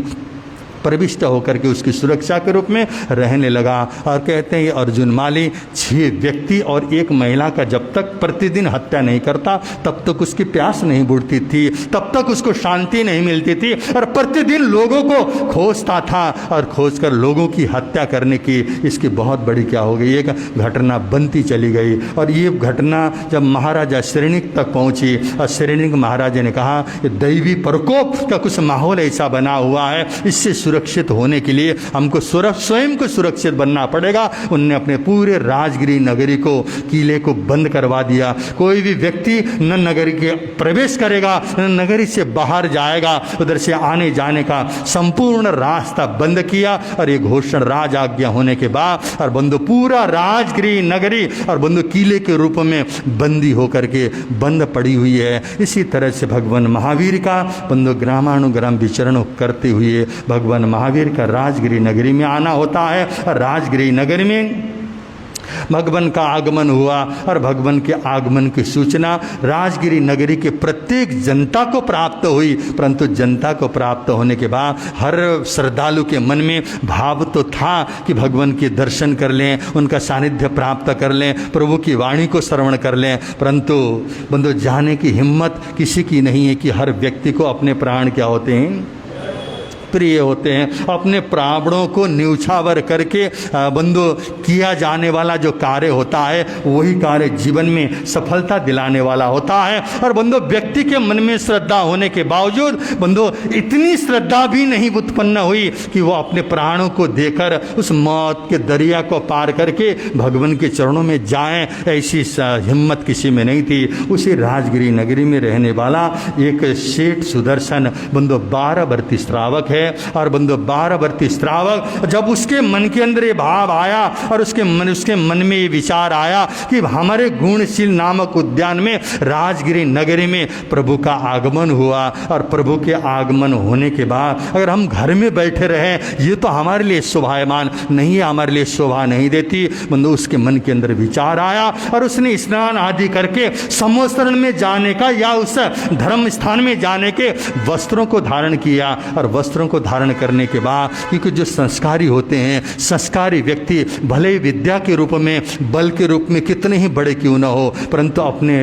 प्रविष्ट होकर के उसकी सुरक्षा के रूप में रहने लगा। और कहते हैं ये अर्जुन माली 6 व्यक्ति और 1 महिला का जब तक प्रतिदिन हत्या नहीं करता तब तक उसकी प्यास नहीं बुझती थी, तब तक उसको शांति नहीं मिलती थी। और प्रतिदिन लोगों को खोजता था और खोजकर लोगों की हत्या करने की इसकी बहुत बड़ी क्या हो गई, एक घटना बनती चली गई। और ये घटना जब महाराजा श्रेणिक तक पहुंची और श्रेणिक महाराजा ने कहा ये दैवी प्रकोप का कुछ माहौल ऐसा बना हुआ है, इससे सुरक्षित होने के लिए हमको स्वयं को सुरक्षित बनना पड़ेगा। उनने अपने पूरे राजगिरी नगरी को, किले को बंद करवा दिया। कोई भी व्यक्ति न नगरी के प्रवेश करेगा न नगरी से बाहर जाएगा, उधर से आने जाने का संपूर्ण रास्ता बंद किया। और ये घोषणा राज आज्ञा होने के बाद और बंधु पूरा राजगिरी नगरी और बंधु किले के रूप में बंदी होकर के बंद पड़ी हुई है। इसी तरह से भगवान महावीर का बंधु ग्रामानुग्राम विचरण करते हुए भगवान महावीर का राजगिरी नगरी में आना होता है। और राजगिरी नगरी में भगवान का आगमन हुआ और भगवान के आगमन की सूचना राजगिरी नगरी के प्रत्येक जनता को प्राप्त हुई। परंतु जनता को प्राप्त होने के बाद हर श्रद्धालु के मन में भाव तो था कि भगवान के दर्शन कर लें, उनका सानिध्य प्राप्त कर लें, प्रभु की वाणी को श्रवण कर लें। परंतु बंधु जाने की हिम्मत किसी की नहीं है कि हर व्यक्ति को अपने प्राण क्या होते हैं, प्रिय होते हैं। अपने प्राणों को न्यूछावर करके बंधु किया जाने वाला जो कार्य होता है वही कार्य जीवन में सफलता दिलाने वाला होता है। और बंधु व्यक्ति के मन में श्रद्धा होने के बावजूद बंधु इतनी श्रद्धा भी नहीं उत्पन्न हुई कि वो अपने प्राणों को देकर उस मौत के दरिया को पार करके भगवान के चरणों में जाएं, ऐसी हिम्मत किसी में नहीं थी। उसी राजगिरी नगरी में रहने वाला एक सेठ सुदर्शन बंधु 12 वर्षीय श्रावक है। और बंधु 12 वर्षीय श्रावक जब उसके मन के अंदर ये भाव आया और उसके मन में ये विचार आया कि हमारे गुणशील नामक उद्यान में राजगिरी नगरी में प्रभु का आगमन हुआ। और प्रभु के आगमन होने के बाद अगर हम घर में बैठे रहें ये तो हमारे लिए शोभायमान नहीं है, हमारे लिए शोभा नहीं देती। बंधु उसके मन के अंदर विचार आया और उसने स्नान आदि करके समोसरण में जाने का या उस धर्म स्थान में जाने के वस्त्रों को धारण किया। और वस्त्रों को धारण करने के बाद क्योंकि जो संस्कारी होते हैं, संस्कारी व्यक्ति भले विद्या के रूप में, बल के रूप में कितने ही बड़े क्यों न हो, परंतु अपने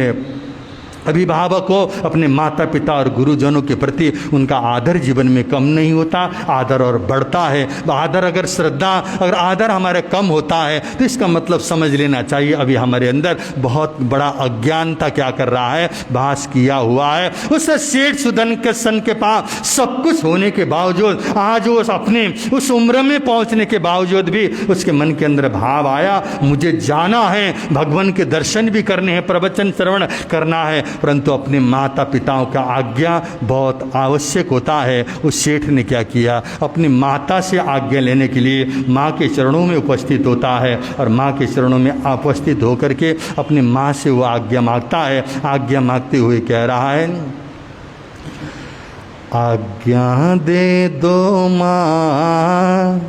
अभिभावकों, अपने माता पिता और गुरुजनों के प्रति उनका आदर जीवन में कम नहीं होता, आदर और बढ़ता है। आदर अगर श्रद्धा अगर आदर हमारे कम होता है तो इसका मतलब समझ लेना चाहिए अभी हमारे अंदर बहुत बड़ा अज्ञानता क्या कर रहा है, वास किया हुआ है। उस सेठ सुदर्शन के पास सब कुछ होने के बावजूद, आज वो अपने उस उम्र में पहुंचने के बावजूद भी उसके मन के अंदर भाव आया मुझे जाना है, भगवान के दर्शन भी करने हैं, प्रवचन श्रवण करना है। परंतु अपने माता पिताओं का आज्ञा बहुत आवश्यक होता है। उस सेठ ने क्या किया, अपनी माता से आज्ञा लेने के लिए माँ के चरणों में उपस्थित होता है और माँ के चरणों में उपस्थित होकर के अपनी माँ से वो आज्ञा मांगता है। आज्ञा मांगते हुए कह रहा है, आज्ञा दे दो माँ,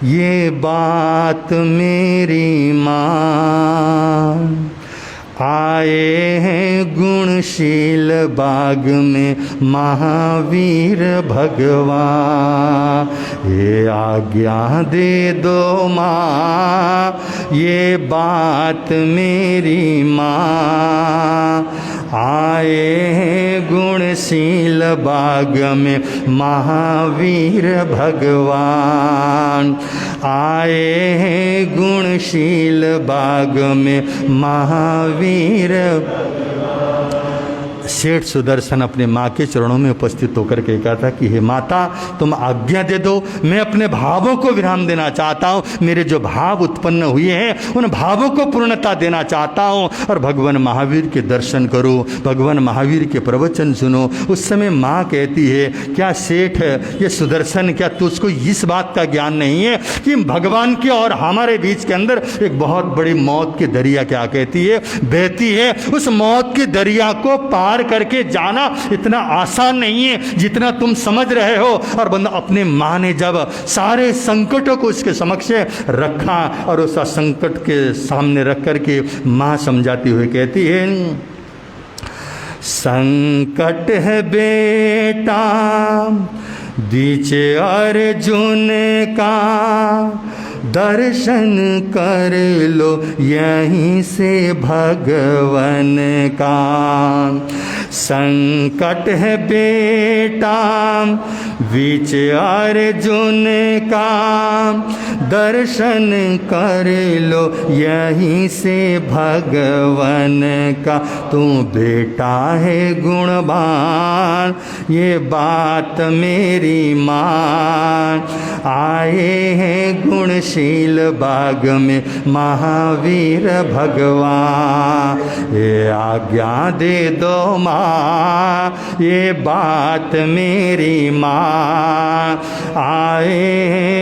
ये बात मेरी माँ, आए हैं गुणशील बाग में महावीर भगवान। ये आज्ञा दे दो माँ, ये बात मेरी माँ, आए हैं गुणशील बाग में महावीर भगवान, आए हैं गुणशील बाग में महावीर। सेठ सुदर्शन अपने माँ के चरणों में उपस्थित होकर के कहता कि हे माता तुम आज्ञा दे दो, मैं अपने भावों को विराम देना चाहता हूँ, मेरे जो भाव उत्पन्न हुए हैं उन भावों को पूर्णता देना चाहता हूँ और भगवान महावीर के दर्शन करो, भगवान महावीर के प्रवचन सुनो। उस समय माँ कहती है क्या सेठ ये सुदर्शन, क्या तुझको इस बात का ज्ञान नहीं है कि भगवान के और हमारे बीच के अंदर एक बहुत बड़ी मौत की दरिया क्या कहती है, बहती है। उस मौत के दरिया को पार करके जाना इतना आसान नहीं है जितना तुम समझ रहे हो। और बंदा अपने माँ ने जब सारे संकटों को उसके समक्ष रखा और उस संकट के सामने रख करके माँ समझाती हुई कहती है, संकट है बेटा बीच अर्जुन का, दर्शन कर लो यहीं से भगवन का। संकट है बेटा बीच अर्जुन का, दर्शन कर लो यहीं से भगवन का। तू बेटा है गुणवान, ये बात मेरी मान, आए हैं गुणशील बाग में महावीर भगवान। ये आज्ञा दे दो माँ, ये बात मेरी माँ। आए हैं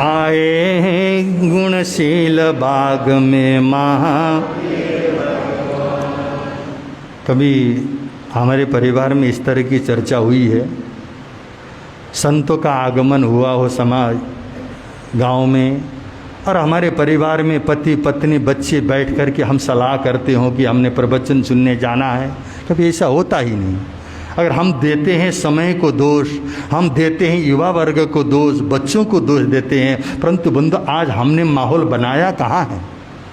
आए हैं गुणशील बाग में महा। कभी हमारे परिवार में इस तरह की चर्चा हुई है, संतों का आगमन हुआ हो समाज गांव में, और हमारे परिवार में पति पत्नी बच्चे बैठ कर के हम सलाह करते हो कि हमने प्रवचन सुनने जाना है। कभी ऐसा होता ही नहीं। अगर हम देते हैं समय को दोष, हम देते हैं युवा वर्ग को दोष, बच्चों को दोष देते हैं, परंतु बंधु आज हमने माहौल बनाया कहाँ है।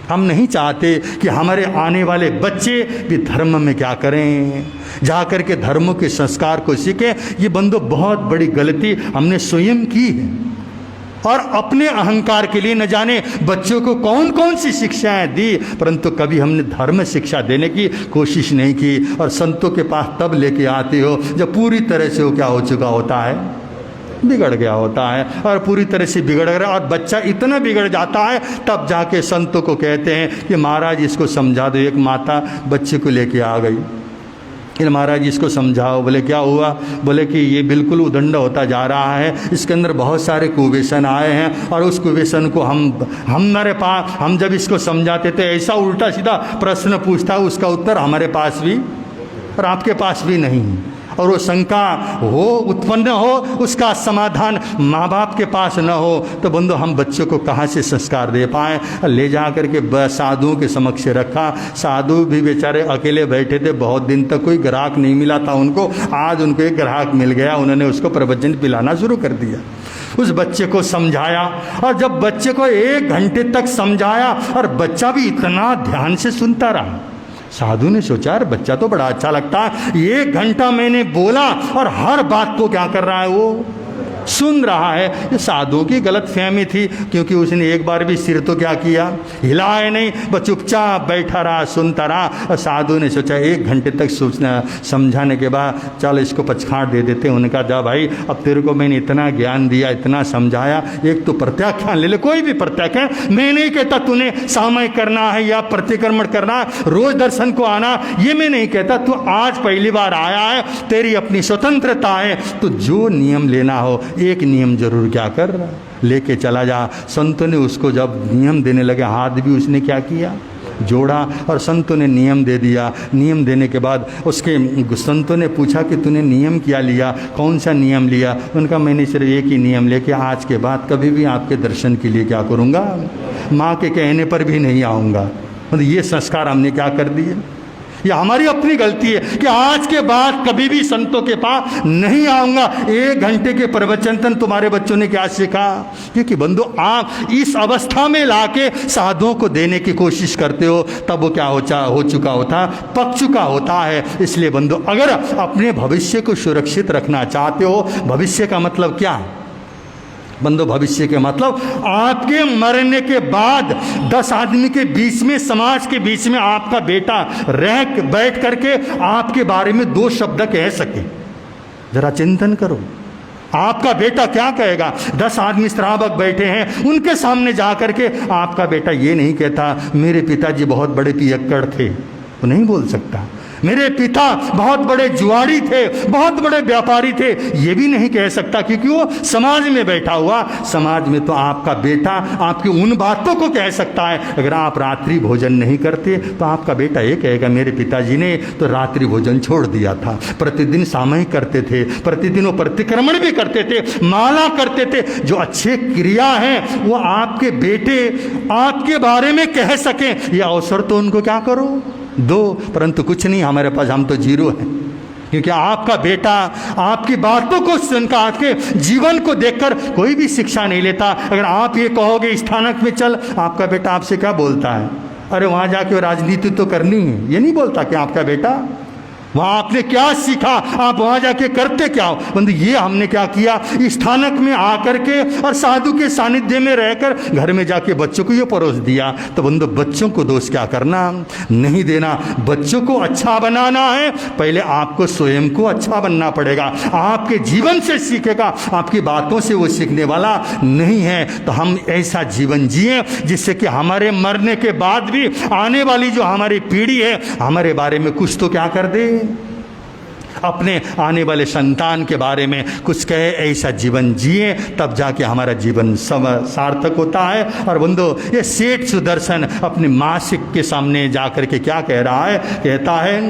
हम नहीं चाहते कि हमारे आने वाले बच्चे भी धर्म में क्या करें, जा कर के धर्म के संस्कार को सीखें। ये बंधु बहुत बड़ी गलती हमने स्वयं की है, और अपने अहंकार के लिए न जाने बच्चों को कौन कौन सी शिक्षाएं दी, परंतु कभी हमने धर्म शिक्षा देने की कोशिश नहीं की। और संतों के पास तब लेके आते हो जब पूरी तरह से वो क्या हो चुका होता है, बिगड़ गया होता है, और पूरी तरह से बिगड़ गया और बच्चा इतना बिगड़ जाता है, तब जाके संतों को कहते हैं कि महाराज इसको समझा दो। एक माता बच्चे को लेके आ गई, फिर महाराज इसको समझाओ। बोले क्या हुआ? बोले कि ये बिल्कुल उदंड होता जा रहा है, इसके अंदर बहुत सारे कुव्यसन आए हैं, और उस कुव्यसन को हमारे पास, हम जब इसको समझाते थे ऐसा उल्टा सीधा प्रश्न पूछता, उसका उत्तर हमारे पास भी और आपके पास भी नहीं। और वो शंका हो उत्पन्न हो, उसका समाधान माँ बाप के पास न हो, तो बंधु हम बच्चों को कहाँ से संस्कार दे पाएँ। ले जा कर के साधुओं के समक्ष रखा। साधु भी बेचारे अकेले बैठे थे, बहुत दिन तक कोई ग्राहक नहीं मिला था उनको। आज उनको एक ग्राहक मिल गया, उन्होंने उसको प्रवचन पिलाना शुरू कर दिया। उस बच्चे को समझाया, और जब बच्चे को 1 घंटे तक समझाया और बच्चा भी इतना ध्यान से सुनता रहा, साधु ने सोचा यार बच्चा तो बड़ा अच्छा लगता है, 1 घंटा मैंने बोला और हर बात को क्या कर रहा है, वो सुन रहा है। ये साधु की गलत फहमी थी, क्योंकि उसने एक बार भी सिर तो क्या किया, हिलाए नहीं, बस चुपचाप बैठा रहा, सुनता रहा। और साधु ने सोचा 1 घंटे तक सोचना समझाने के बाद चल इसको पचखाड़ दे देते। उनका जा भाई, अब तेरे को मैंने इतना ज्ञान दिया, इतना समझाया, एक तो प्रत्याख्यान ले ले, कोई भी प्रत्याख्यान। मैं नहीं कहता तूने सामयिक करना है या प्रतिक्रमण करना, रोज दर्शन को आना, ये मैं नहीं कहता। तू आज पहली बार आया है, तेरी अपनी स्वतंत्रता है, तो जो नियम लेना हो एक नियम जरूर क्या कर लेके चला जा। संतों ने उसको जब नियम देने लगे, हाथ भी उसने क्या किया, जोड़ा, और संतों ने नियम दे दिया। नियम देने के बाद उसके संतों ने पूछा कि तूने नियम क्या लिया, कौन सा नियम लिया? उनका मैंने सिर्फ एक ही नियम लेके आज के बाद कभी भी आपके दर्शन के लिए क्या करूँगा, माँ के कहने पर भी नहीं आऊँगा। मतलब ये संस्कार हमने क्या कर दिए। ये हमारी अपनी गलती है कि आज के बाद कभी भी संतों के पास नहीं आऊँगा। 1 घंटे के प्रवचन तुम्हारे बच्चों ने क्या सीखा? क्योंकि बंधु आप इस अवस्था में लाके साधुओं को देने की कोशिश करते हो, तब वो क्या हो चुका होता, पक चुका होता है। इसलिए बंधु अगर अपने भविष्य को सुरक्षित रखना चाहते हो, भविष्य का मतलब क्या है बंधु? भविष्य के मतलब आपके मरने के बाद 10 आदमी के बीच में, समाज के बीच में आपका बेटा रह बैठ करके आपके बारे में 2 शब्द कह सके। जरा चिंतन करो, आपका बेटा क्या कहेगा? 10 आदमी श्रावक बैठे हैं, उनके सामने जा करके आपका बेटा ये नहीं कहता मेरे पिताजी बहुत बड़े पियक्कड़ थे, वो नहीं बोल सकता। मेरे पिता बहुत बड़े जुआरी थे, बहुत बड़े व्यापारी थे, ये भी नहीं कह सकता, क्योंकि वो समाज में बैठा हुआ। समाज में तो आपका बेटा आपकी उन बातों को कह सकता है। अगर आप रात्रि भोजन नहीं करते तो आपका बेटा ये कहेगा मेरे पिताजी ने तो रात्रि भोजन छोड़ दिया था, प्रतिदिन सामयिक करते थे, प्रतिदिन वो प्रतिक्रमण भी करते थे, माला करते थे। जो अच्छे क्रिया हैं वो आपके बेटे आपके बारे में कह सकें, ये अवसर तो उनको क्या करो, दो। परंतु कुछ नहीं हमारे पास, हम तो जीरो हैं, क्योंकि आपका बेटा आपकी बातों को सुनकर, आपके जीवन को देखकर कोई भी शिक्षा नहीं लेता। अगर आप ये कहोगे स्थानक में चल, आपका बेटा आपसे क्या बोलता है? अरे वहाँ जाके राजनीति तो करनी है, ये नहीं बोलता कि आपका बेटा। वहाँ आपने क्या सीखा, आप वहाँ जाके करते क्या हो? बंधु ये हमने क्या किया, इस स्थानक में आकर के और साधु के सानिध्य में रहकर घर में जाके बच्चों को ये परोस दिया। तो बंधु बच्चों को दोष क्या करना, नहीं देना। बच्चों को अच्छा बनाना है, पहले आपको स्वयं को अच्छा बनना पड़ेगा। आपके जीवन से सीखेगा, आपकी बातों से वो सीखने वाला नहीं है। तो हम ऐसा जीवन जिए जिससे कि हमारे मरने के बाद भी आने वाली जो हमारी पीढ़ी है हमारे बारे में कुछ तो क्या कर दे, अपने आने वाले संतान के बारे में कुछ कहे। ऐसा जीवन जिए तब जाके हमारा जीवन सार्थक होता है। और बंधु ये सेठ सुदर्शन अपने मासिक के सामने जाकर के क्या कह रहा है, कहता है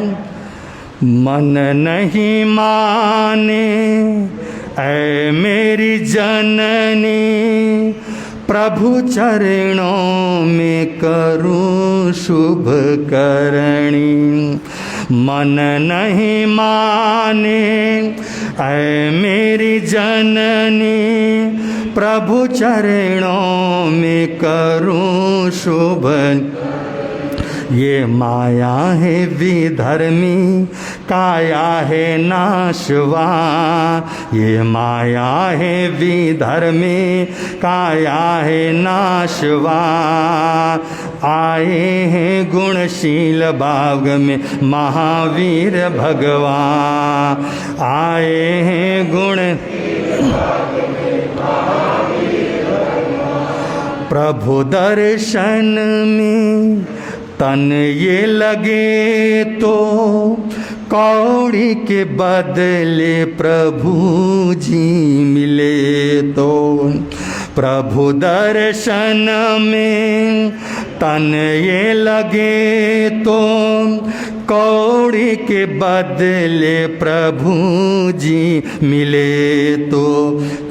मन नहीं माने ऐ मेरी जननी, प्रभु चरणों में करूं शुभ करणी। मन नहीं माने ऐ मेरी जननी, प्रभु चरणों में करूं शुभ। ये माया है विधर्मी, काया है नाशवा। ये माया है विधर्मी, काया है नाशवा। आए हैं गुणशील बाग में महावीर भगवान। आए हैं गुण प्रभु दर्शन में तन ये लगे तो कौड़ी के बदले प्रभु जी मिले। तो प्रभु दर्शन में तन ये लगे तो कौड़ी के बदले प्रभु जी मिले। तो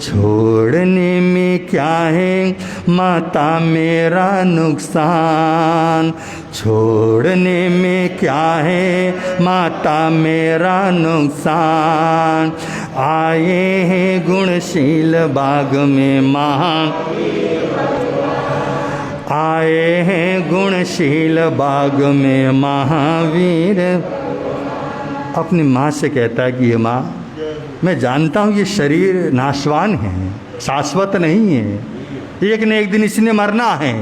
छोड़ने में क्या है माता मेरा नुकसान, छोड़ने में क्या है माता मेरा नुकसान। आए हैं गुणशील बाग में आए हैं गुणशील बाग में महावीर। अपनी माँ से कहता है कि ये माँ, मैं जानता हूँ ये शरीर नाशवान है, शाश्वत नहीं है, एक न एक दिन इसने मरना है।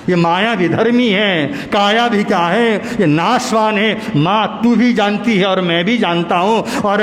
ये माया भी धर्मी है, काया भी क्या है, ये नाशवान है। माँ तू भी जानती है और मैं भी जानता हूँ। और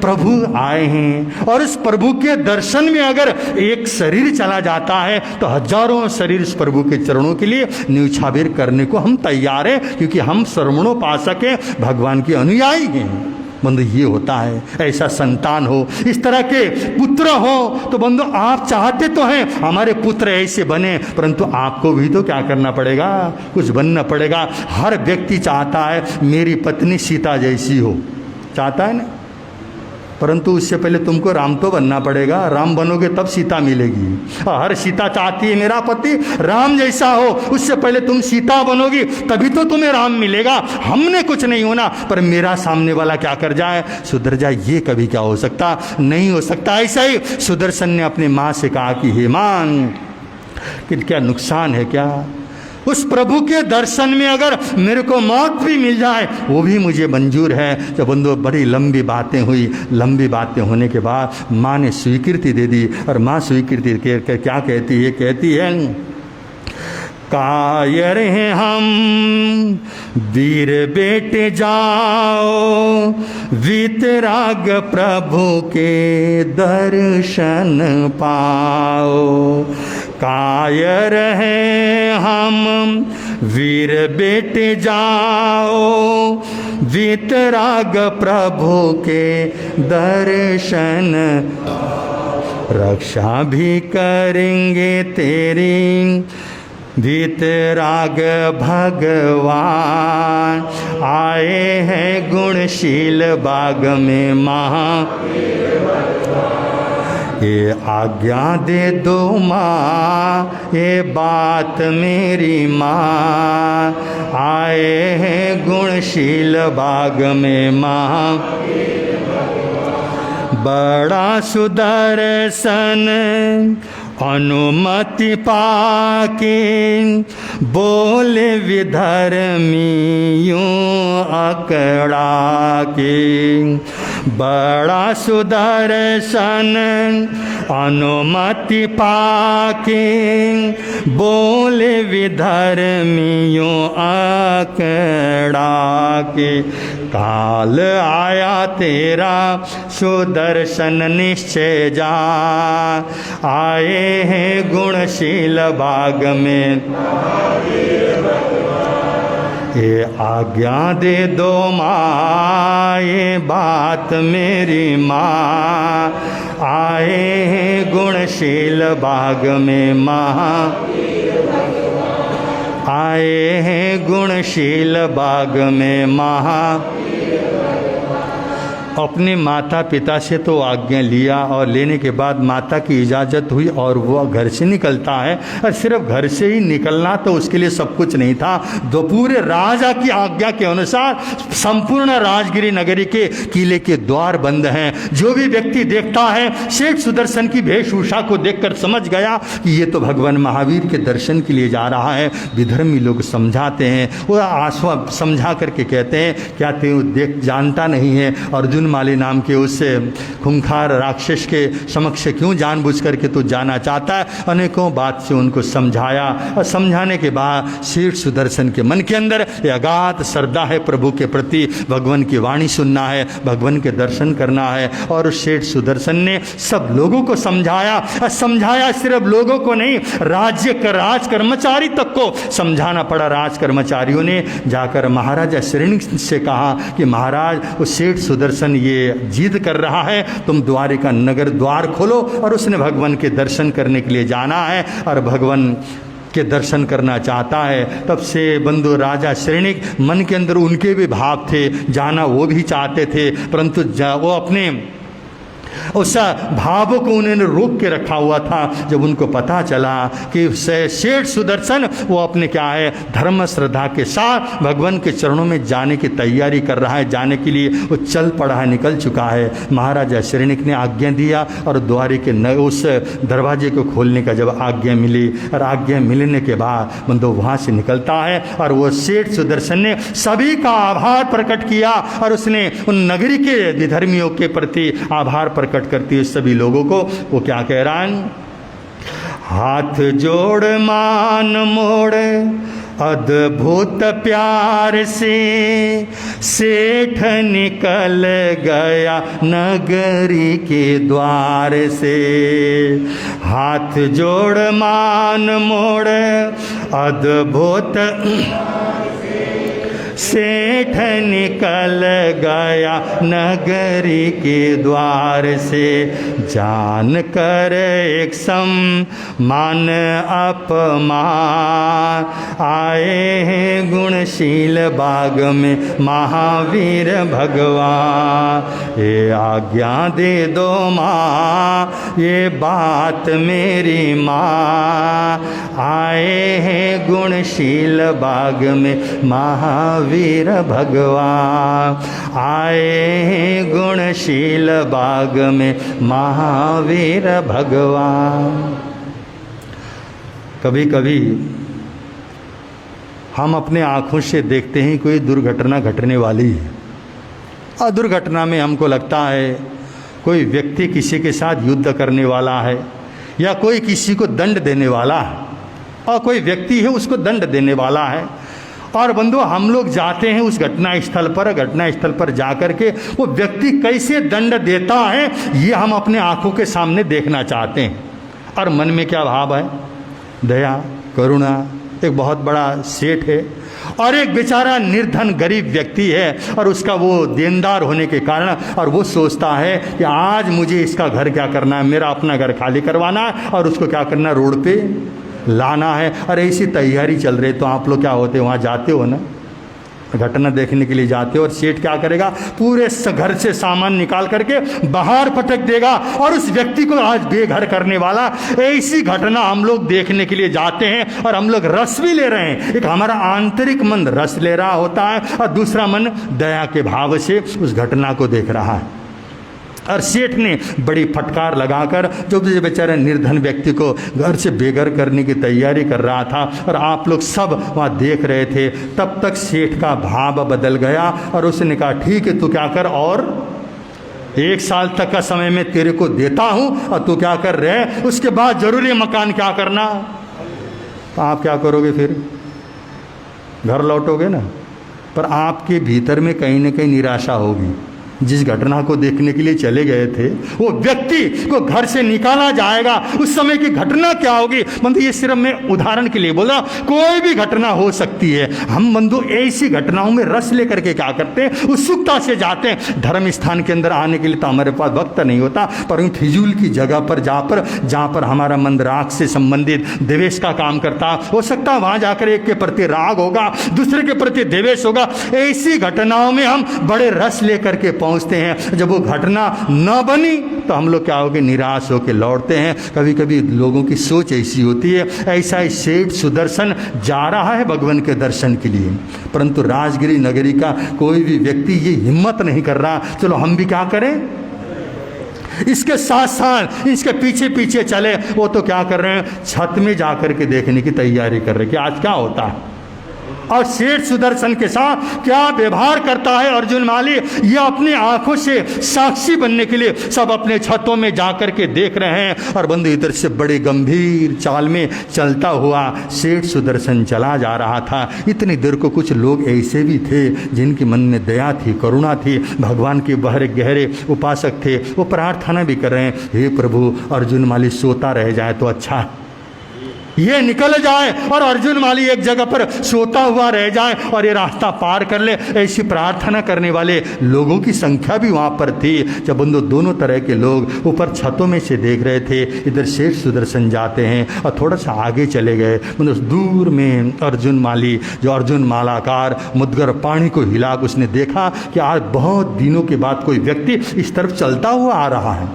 प्रभु आए हैं और इस प्रभु के दर्शन में अगर एक शरीर चला जाता है तो हजारों शरीर इस प्रभु के चरणों के लिए न्यौछावर करने को हम तैयार हैं, क्योंकि हम सर्वणोपासक हैं, भगवान के अनुयायी हैं। बंधु ये होता है, ऐसा संतान हो, इस तरह के पुत्र हो। तो बंधु आप चाहते तो हैं हमारे पुत्र ऐसे बने, परंतु आपको भी तो क्या करना पड़ेगा, कुछ बनना पड़ेगा। हर व्यक्ति चाहता है मेरी पत्नी सीता जैसी हो, चाहता है ना, परंतु उससे पहले तुमको राम तो बनना पड़ेगा। राम बनोगे तब सीता मिलेगी। हर सीता चाहती है मेरा पति राम जैसा हो, उससे पहले तुम सीता बनोगी तभी तो तुम्हें राम मिलेगा। हमने कुछ नहीं होना, पर मेरा सामने वाला क्या कर जाए, सुधर जाए, ये कभी क्या हो सकता, नहीं हो सकता। ऐसा ही सुदर्शन ने अपनी माँ से कहा कि हे माँ, कि क्या नुकसान है क्या, उस प्रभु के दर्शन में अगर मेरे को मौत भी मिल जाए वो भी मुझे मंजूर है। जब बंधु बड़ी लंबी बातें हुई, लंबी बातें होने के बाद माँ ने स्वीकृति दे दी। और माँ स्वीकृति के क्या कहती है, कहती है कायर हैं हम वीर बेटे जाओ, वीतराग प्रभु के दर्शन पाओ। कायर हैं हम वीर बेटे जाओ, वीतराग प्रभु के दर्शन। रक्षा भी करेंगे तेरी वीतराग भगवान। आए हैं गुणशील बाग में ये आज्ञा दे दो माँ, ये बात मेरी माँ। आए हैं गुणशील बाग में माँ, बड़ा सुदर्शन अनुमति पाके बोले विधर्मी यूं अकड़ा के, बड़ा सुदर्शन अनुमति पाके बोले विधर्मी यूं अकड़ा के, काल आया तेरा सुदर्शन निश्चय जा, आए हैं गुणशील बाग में, ये आज्ञा दे दो माँ, ये बात मेरी माँ, आए हैं गुणशील बाग में माँ, आए हैं गुणशील बाग में महा। अपने माता पिता से तो आज्ञा लिया और लेने के बाद माता की इजाज़त हुई और वह घर से निकलता है। और सिर्फ घर से ही निकलना तो उसके लिए सब कुछ नहीं था, दो पूरे राजा की आज्ञा के अनुसार संपूर्ण राजगिरी नगरी के किले के द्वार बंद हैं। जो भी व्यक्ति देखता है शेठ सुदर्शन की वेशभूषा को देखकर समझ गया कि ये तो भगवान महावीर के दर्शन के लिए जा रहा है। विधर्मी लोग समझाते हैं, वो आश्वा समझा करके कहते हैं क्या तू देख जानता नहीं है अर्जुन माली नाम के उस खूंखार राक्षस के समक्ष क्यों जानबूझ करके तू जाना चाहता है। अनेकों बात से उनको समझाया और समझाने के बाद शेठ सुदर्शन के मन के अंदर अगाध श्रद्धा है प्रभु के प्रति, भगवान की वाणी सुनना है, भगवान के दर्शन करना है। और उस शेठ सुदर्शन ने सब लोगों को समझाया और समझाया सिर्फ लोगों को नहीं, राज्य का राज कर्मचारी तक को समझाना पड़ा। राज कर्मचारियों ने जाकर महाराजा श्रेणिक से कहा कि महाराज उस शेठ सुदर्शन ये जिद कर रहा है, तुम द्वारिका नगर द्वार खोलो और उसने भगवान के दर्शन करने के लिए जाना है और भगवान के दर्शन करना चाहता है। तब से बंधु राजा श्रेणिक मन के अंदर उनके भी भाव थे, जाना वो भी चाहते थे, परंतु वो अपने उस भावों को उन्होंने रोक के रखा हुआ था। जब उनको पता चला कि शेठ सुदर्शन वो अपने क्या है धर्म श्रद्धा के साथ भगवान के चरणों में जाने की तैयारी कर रहा है, जाने के लिए वो चल पड़ा है, निकल चुका है। महाराजा श्रेणिक ने आज्ञा दिया और द्वारे के उस दरवाजे को खोलने का जब आज्ञा मिली और आज्ञा मिलने के बाद बंदो वहाँ से निकलता है और वो शेठ सुदर्शन ने सभी का आभार प्रकट किया और उसने उन नगरी के विधर्मियों के प्रति आभार प्रकट करती है सभी लोगों को। वो क्या कह रहा है, हाथ जोड़ मान मोड़ अद्भुत प्यार से सेठ निकल गया नगरी के द्वार से। हाथ जोड़ मान मोड़ अद्भुत सेठ निकल गया नगरी के द्वार से, जान कर एक सम्मान अपमान आए हैं गुणशील बाग में महावीर भगवान। ये आज्ञा दे दो माँ, ये बात मेरी माँ, आए हैं गुणशील बाग में महावीर भगवान, आए हैं गुणशील बाग में महावीर भगवान। कभी कभी हम अपने आँखों से देखते हैं कोई दुर्घटना घटने वाली है और दुर्घटना में हमको लगता है कोई व्यक्ति किसी के साथ युद्ध करने वाला है या कोई किसी को दंड देने वाला है और कोई व्यक्ति है उसको दंड देने वाला है। और बंधु हम लोग जाते हैं उस घटना स्थल पर जाकर के वो व्यक्ति कैसे दंड देता है ये हम अपने आंखों के सामने देखना चाहते हैं। और मन में क्या भाव है, दया करुणा। एक बहुत बड़ा सेठ है और एक बेचारा निर्धन गरीब व्यक्ति है और उसका वो देनदार होने के कारण और वो सोचता है कि आज मुझे इसका घर क्या करना है, मेरा अपना घर खाली करवाना है और उसको क्या करना है, रोड पे लाना है। और ऐसी तैयारी चल रही। तो आप लोग क्या होते वहाँ जाते हो ना, घटना देखने के लिए जाते हो और सेठ क्या करेगा, पूरे घर से सामान निकाल करके बाहर पटक देगा और उस व्यक्ति को आज बेघर करने वाला। ऐसी घटना हम लोग देखने के लिए जाते हैं और हम लोग रस भी ले रहे हैं। एक हमारा आंतरिक मन रस ले रहा होता है और दूसरा मन दया के भाव से उस घटना को देख रहा है। और सेठ ने बड़ी फटकार लगाकर जो बेचारे निर्धन व्यक्ति को घर से बेघर करने की तैयारी कर रहा था और आप लोग सब वहाँ देख रहे थे, तब तक सेठ का भाव बदल गया और उसने कहा ठीक है, तू क्या कर, और 1 साल तक का समय मैं तेरे को देता हूँ और तू क्या कर रहे, उसके बाद जरूरी मकान क्या करना। तो आप क्या करोगे फिर? घर लौटोगे ना, पर आपके भीतर में कहीं ना कहीं निराशा होगी। जिस घटना को देखने के लिए चले गए थे वो व्यक्ति को घर से निकाला जाएगा, उस समय की घटना क्या होगी। बंधु ये सिर्फ मैं उदाहरण के लिए बोल रहा, कोई भी घटना हो सकती है। हम बंधु ऐसी घटनाओं में रस लेकर के क्या करते हैं, उत्सुकता से जाते हैं। धर्म स्थान के अंदर आने के लिए तो हमारे पास वक्त नहीं होता, पर फिजूल की जगह पर जहाँ पर हमारा मन राग से संबंधित द्वेष का काम करता, हो सकता है वहाँ जाकर एक के प्रति राग होगा, दूसरे के प्रति द्वेष होगा। ऐसी घटनाओं में हम बड़े रस लेकर के पहुंचते हैं। जब वो घटना न बनी तो हम लोग क्या होगे, निराश होकर लौटते हैं। कभी कभी लोगों की सोच ऐसी होती है, ऐसा ही सेठ सुदर्शन जा रहा है भगवान के दर्शन के लिए, परंतु राजगिरी नगरी का कोई भी व्यक्ति ये हिम्मत नहीं कर रहा, चलो हम भी क्या करें, इसके साथ साथ इसके पीछे पीछे चले। वो तो क्या कर रहे हैं, छत में जाकर के देखने की तैयारी कर रहे हैं कि आज क्या होता है और सेठ सुदर्शन के साथ क्या व्यवहार करता है अर्जुन माली। ये अपनी आंखों से साक्षी बनने के लिए सब अपने छतों में जाकर के देख रहे हैं। और बंधु इधर से बड़े गंभीर चाल में चलता हुआ सेठ सुदर्शन चला जा रहा था। इतनी देर को कुछ लोग ऐसे भी थे जिनके मन में दया थी, करुणा थी, भगवान के बहरे गहरे उपासक थे। वो प्रार्थना भी कर रहे हैं, हे प्रभु अर्जुन माली सोता रह जाए तो अच्छा है, ये निकल जाए और अर्जुन माली एक जगह पर सोता हुआ रह जाए और ये रास्ता पार कर ले। ऐसी प्रार्थना करने वाले लोगों की संख्या भी वहाँ पर थी। जब बंधु दोनों तरह के लोग ऊपर छतों में से देख रहे थे, इधर शेष सुदर्शन जाते हैं और थोड़ा सा आगे चले गए। बंधु दूर में अर्जुन माली जो अर्जुन मालाकार मुद्गर पानी को हिला, उसने देखा कि आज बहुत दिनों के बाद कोई व्यक्ति इस तरफ चलता हुआ आ रहा है।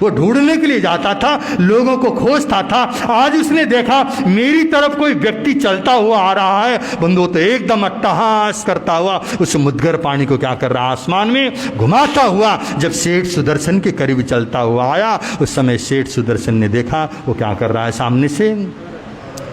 वो ढूंढने के लिए जाता था, लोगों को खोजता था, आज उसने देखा मेरी तरफ कोई व्यक्ति चलता हुआ आ रहा है। बंधु तो एकदम अट्टहास करता हुआ उस मुद्गर पानी को क्या कर रहा, आसमान में घुमाता हुआ जब सेठ सुदर्शन के करीब चलता हुआ आया, उस समय सेठ सुदर्शन ने देखा वो क्या कर रहा है, सामने से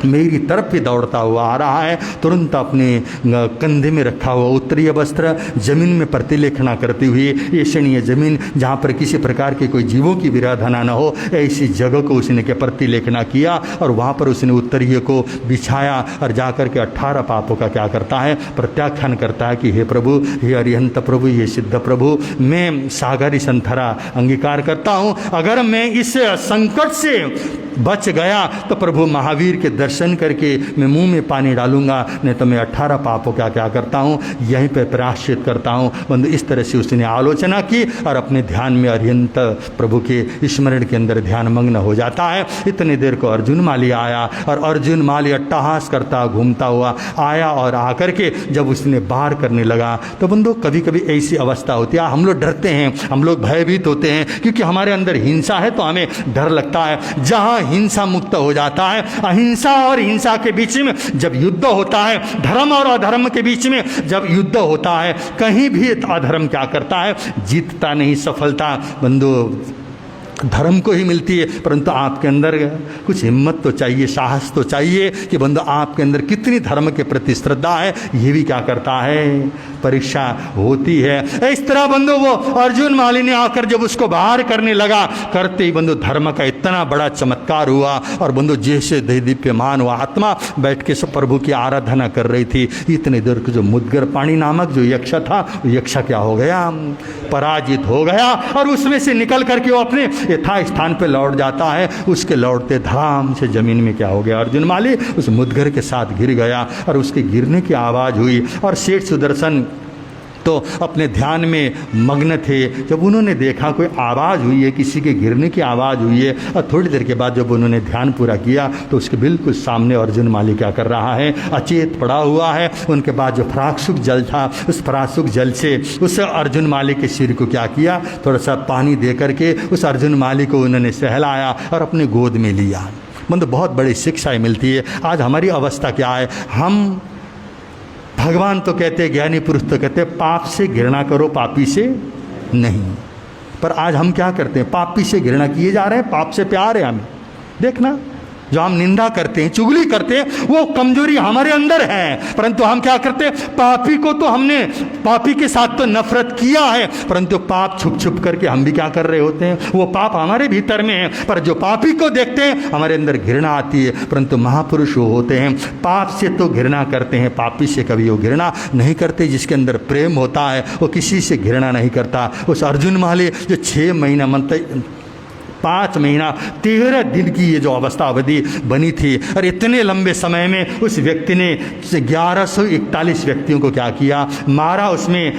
मेरी तरफ ही दौड़ता हुआ आ रहा है। तुरंत अपने कंधे में रखा हुआ उत्तरीय वस्त्र जमीन में प्रतिलेखना करते हुए, ऐशनीय जमीन जहाँ पर किसी प्रकार के कोई जीवों की विराधना न हो, ऐसी जगह को उसने के प्रतिलेखना किया और वहाँ पर उसने उत्तरीय को बिछाया और जाकर के 18 पापों का क्या करता है, प्रत्याख्यान करता है कि हे प्रभु, हे अरिहंत प्रभु, हे सिद्ध प्रभु, मैं सागरी संथरा अंगीकार करता हूँ। अगर मैं इस संकट से बच गया तो प्रभु महावीर के दर्शन करके मैं मुंह में पानी डालूंगा, नहीं तो मैं 18 पापों का क्या करता हूँ, यहीं पर प्रायश्चित करता हूँ। बंधु इस तरह से उसने आलोचना की और अपने ध्यान में अरिहंत प्रभु के स्मरण के अंदर ध्यान मग्न हो जाता है। इतनी देर को अर्जुन माली आया और अर्जुन माली अट्टहास करता घूमता हुआ आया और आकर के जब उसने बाहर करने लगा तो बंधु कभी कभी ऐसी अवस्था होती है, हम लोग डरते हैं, हम लोग भयभीत होते हैं क्योंकि हमारे अंदर हिंसा है तो हमें डर लगता है। जहाँ हिंसा मुक्त हो जाता है, अहिंसा और हिंसा के बीच में जब युद्ध होता है, धर्म और अधर्म के बीच में जब युद्ध होता है, कहीं भी अधर्म क्या करता है, जीतता नहीं, सफलता बंधु धर्म को ही मिलती है। परंतु आपके अंदर कुछ हिम्मत तो चाहिए, साहस तो चाहिए कि बंधु आपके अंदर कितनी धर्म के प्रति श्रद्धा है, ये भी क्या करता है, परीक्षा होती है। इस तरह बंधु वो अर्जुन माली ने आकर जब उसको बाहर करने लगा, करते ही बंधु धर्म का इतना बड़ा चमत्कार हुआ और बंधु जैसे दीप्यमान हुआ आत्मा बैठ के सब प्रभु की आराधना कर रही थी। इतने देर को जो मुद्गर पाणी नामक जो यक्ष था, यक्ष क्या हो गया, पराजित हो गया और उसमें से निकल करके वो अपने यथा स्थान पे लौट जाता है। उसके लौटते धाम से जमीन में क्या हो गया, अर्जुन माली उस मुद्गर के साथ गिर गया और उसके गिरने की आवाज़ हुई और सेठ सुदर्शन तो अपने ध्यान में मग्न थे। जब उन्होंने देखा कोई आवाज़ हुई है, किसी के गिरने की आवाज़ हुई है और थोड़ी देर के बाद जब उन्होंने ध्यान पूरा किया तो उसके बिल्कुल सामने अर्जुन माली क्या कर रहा है, अचेत पड़ा हुआ है। उनके बाद जो फराकसुख जल था, उस फराकसुख जल से उस अर्जुन माली के सिर को क्या किया, थोड़ा सा पानी दे करके उस अर्जुन माली को उन्होंने सहलाया और अपने गोद में लिया। मतलब बहुत बड़ी शिक्षाएँ मिलती है। आज हमारी अवस्था क्या है, हम भगवान तो कहते, ज्ञानी पुरुष तो कहते पाप से घृणा करो, पापी से नहीं। पर आज हम क्या करते हैं, पापी से घृणा किए जा रहे हैं, पाप से प्यार है हमें। देखना, जो हम निंदा करते हैं, चुगली करते हैं, वो कमजोरी हमारे अंदर है, परंतु हम क्या करते हैं, पापी को तो हमने, पापी के साथ तो नफरत किया है, परंतु पाप छुप छुप करके हम भी क्या कर रहे होते हैं, वो पाप हमारे भीतर में है, पर जो पापी को देखते हैं हमारे अंदर घृणा आती है। परंतु महापुरुष वो होते हैं, पाप से तो घृणा करते हैं, पापी से कभी वो घृणा नहीं करते। जिसके अंदर प्रेम होता है वो किसी से घृणा नहीं करता। उस अर्जुन माली जो 6 महीना 5 महीना 13 दिन की ये जो अवस्था अवधि बनी थी, और इतने लंबे समय में उस व्यक्ति ने 1141 व्यक्तियों को क्या किया, मारा। उसमें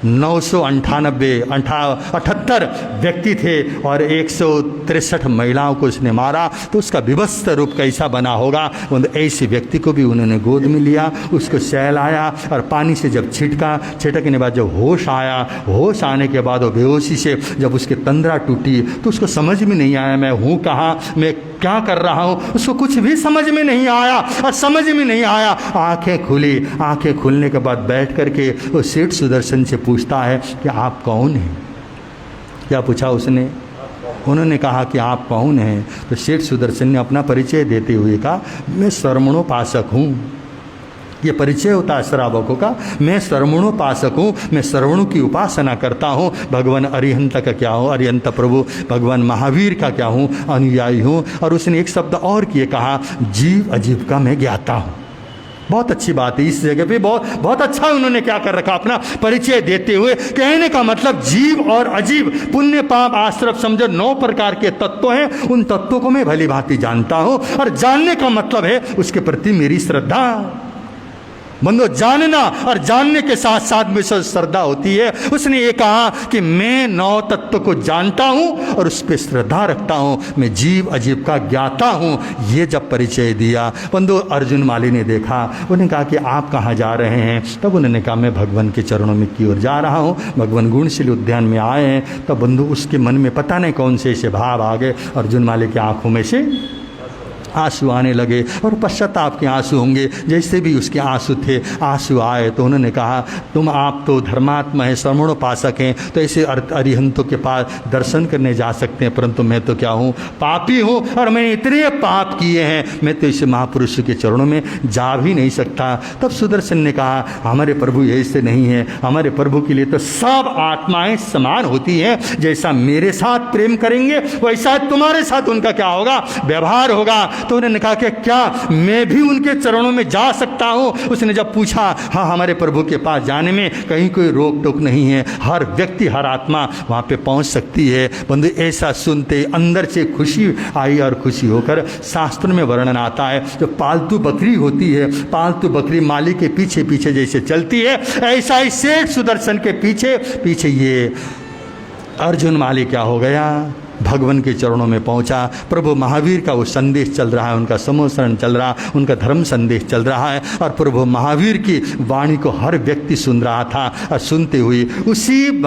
998 व्यक्ति थे और 163 महिलाओं को उसने मारा। तो उसका विभत्स रूप कैसा बना होगा। ऐसे व्यक्ति को भी उन्होंने गोद में लिया, उसको सहलाया और पानी से जब छिटकने बाद जब होश आया, होश आने के बाद वो बेहोशी से जब उसकी तंद्रा टूटी तो उसको समझ में नहीं आया मैं हूँ कहाँ, मैं क्या कर रहा हूँ, उसको कुछ भी समझ में नहीं आया। और समझ में नहीं आया, आंखें खुली। आंखें खुलने के बाद बैठ करके वो सेठ सुदर्शन से पूछता है कि आप कौन हैं। क्या पूछा उसने? उन्होंने कहा कि आप कौन हैं। तो सेठ सुदर्शन ने अपना परिचय देते हुए कहा, मैं श्रवणोपासक हूँ। ये परिचय होता है श्रावकों का, मैं श्रवणोपासक हूँ, मैं श्रवणों की उपासना करता हूँ। भगवान अरिहंत का क्या हूँ, अरिहंत प्रभु भगवान महावीर का क्या हूँ, अनुयायी हूँ। और उसने एक शब्द और किए, कहा जीव अजीव का मैं ज्ञाता हूँ। बहुत अच्छी बात है, इस जगह पे बहुत अच्छा उन्होंने क्या कर रखा, अपना परिचय देते हुए। कहने का मतलब जीव और अजीव, पुण्य पाप आश्रव समझो 9 प्रकार के तत्व हैं, उन तत्वों को मैं भली भांति जानता हूँ। और जानने का मतलब है उसके प्रति मेरी श्रद्धा। बंदो, जानना और जानने के साथ साथ में श्रद्धा होती है। उसने ये कहा कि मैं 9 तत्व को जानता हूँ और उस पर श्रद्धा रखता हूँ, मैं जीव अजीव का ज्ञाता हूँ। ये जब परिचय दिया, बंदो अर्जुन माली ने देखा, उन्होंने कहा कि आप कहाँ जा रहे हैं। तब उन्होंने कहा मैं भगवान के चरणों में की ओर जा रहा हूँ, भगवान गुणशील उद्यान में आए हैं। तब बंधु उसके मन में पता नहीं कौन से ऐसे भाव आ गए, अर्जुन माली की आंखों में से आंसू आने लगे और पश्चाताप के आंसू होंगे। जैसे भी उसके आंसू थे, आंसू आए तो उन्होंने कहा तुम आप तो धर्मात्मा हैं, श्रवणोपासक हैं, तो ऐसे अरिहंतों के पास दर्शन करने जा सकते हैं, परंतु मैं तो क्या हूँ, पापी हूँ और मैंने इतने पाप किए हैं, मैं तो इस महापुरुष के चरणों में जा भी नहीं सकता। तब सुदर्शन ने कहा हमारे प्रभु ऐसे नहीं है, हमारे प्रभु के लिए तो सब आत्माएं समान होती हैं। जैसा मेरे साथ प्रेम करेंगे वैसा तुम्हारे साथ उनका क्या होगा, व्यवहार होगा। तो उन्होंने कहा कि क्या मैं भी उनके चरणों में जा सकता हूँ। उसने जब पूछा, हाँ हमारे प्रभु के पास जाने में कहीं कोई रोक टोक नहीं है, हर व्यक्ति हर आत्मा वहाँ पे पहुँच सकती है। बंधु ऐसा सुनते अंदर से खुशी आई और खुशी होकर शास्त्र में वर्णन आता है, जो पालतू बकरी होती है, पालतू बकरी मालिक के पीछे पीछे जैसे चलती है, ऐसा ही सेठ सुदर्शन के पीछे पीछे ये अर्जुन माली क्या हो गया, भगवान के चरणों में पहुंचा। प्रभु महावीर का वो संदेश चल रहा है, उनका समोसरण चल रहा, उनका धर्म संदेश चल रहा है और प्रभु महावीर की वाणी को हर व्यक्ति सुन रहा था। और सुनते हुए उसी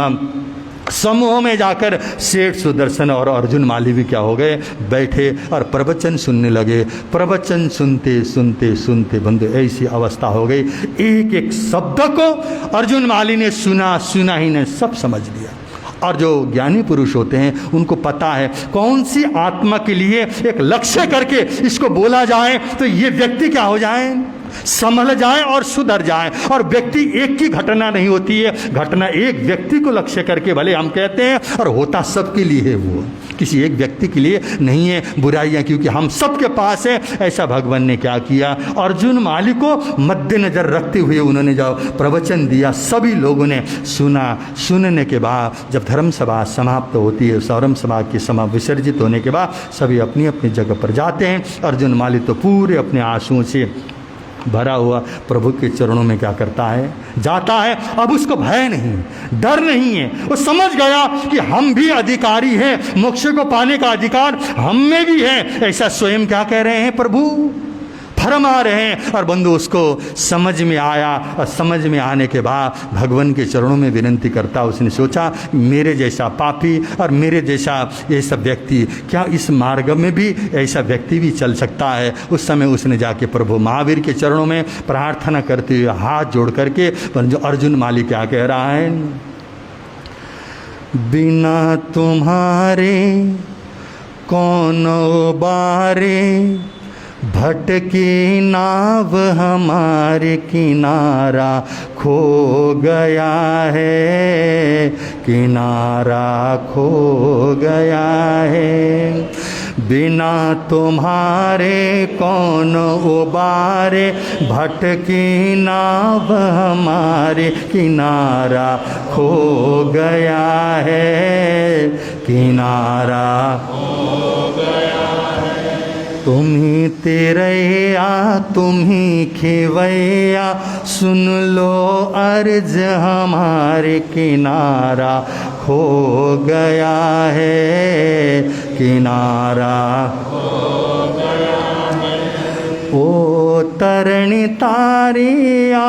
समूह में जाकर सेठ सुदर्शन और अर्जुन माली भी क्या हो गए, बैठे और प्रवचन सुनने लगे। प्रवचन सुनते सुनते सुनते बंधु ऐसी अवस्था हो गई, एक एक शब्द को अर्जुन माली ने सुना ही नहीं, सब समझ लिया। और जो ज्ञानी पुरुष होते हैं उनको पता है कौन सी आत्मा के लिए एक लक्ष्य करके इसको बोला जाए तो ये व्यक्ति क्या हो जाए, संभल जाए और सुधर जाए। और व्यक्ति एक की घटना नहीं होती है, घटना एक व्यक्ति को लक्ष्य करके भले हम कहते हैं, और होता सबके लिए है, वो किसी एक व्यक्ति के लिए नहीं है बुराइयां, क्योंकि हम सबके पास है। ऐसा भगवान ने क्या किया, अर्जुन माली को मद्देनजर रखते हुए उन्होंने जब प्रवचन दिया, सभी लोगों ने सुना। सुनने के बाद जब धर्म सभा समाप्त होती है, धर्म सभा की समा विसर्जित होने के बाद सभी अपनी अपनी जगह पर जाते हैं। अर्जुन माली तो पूरे अपने आंसुओं से भरा हुआ प्रभु के चरणों में क्या करता है, जाता है। अब उसको भय नहीं, डर नहीं है, वो समझ गया कि हम भी अधिकारी हैं, मोक्ष को पाने का अधिकार हम में भी है। ऐसा स्वयं क्या कह रहे हैं, प्रभु फरमा रहे हैं। और बंधु उसको समझ में आया, और समझ में आने के बाद भगवान के चरणों में विनती करता, उसने सोचा मेरे जैसा पापी और मेरे जैसा ये सब व्यक्ति, क्या इस मार्ग में भी ऐसा व्यक्ति भी चल सकता है। उस समय उसने जाके प्रभु महावीर के चरणों में प्रार्थना करते हुए हाथ जोड़ करके, जो अर्जुन माली क्या कह रहा है, बिना तुम्हारे कौन उबारे, भटकी नाव हमारे, किनारा खो गया है, किनारा खो गया है। बिना तुम्हारे कौन उबारे, भटकी नाव हमारे, किनारा खो गया है, किनारा खो गया है। तुम ही तेरैया तुम ही खेवैया, सुन लो अर्ज हमारे, किनारा खो गया है, किनारा खो गया है। ओ तरणी तारिया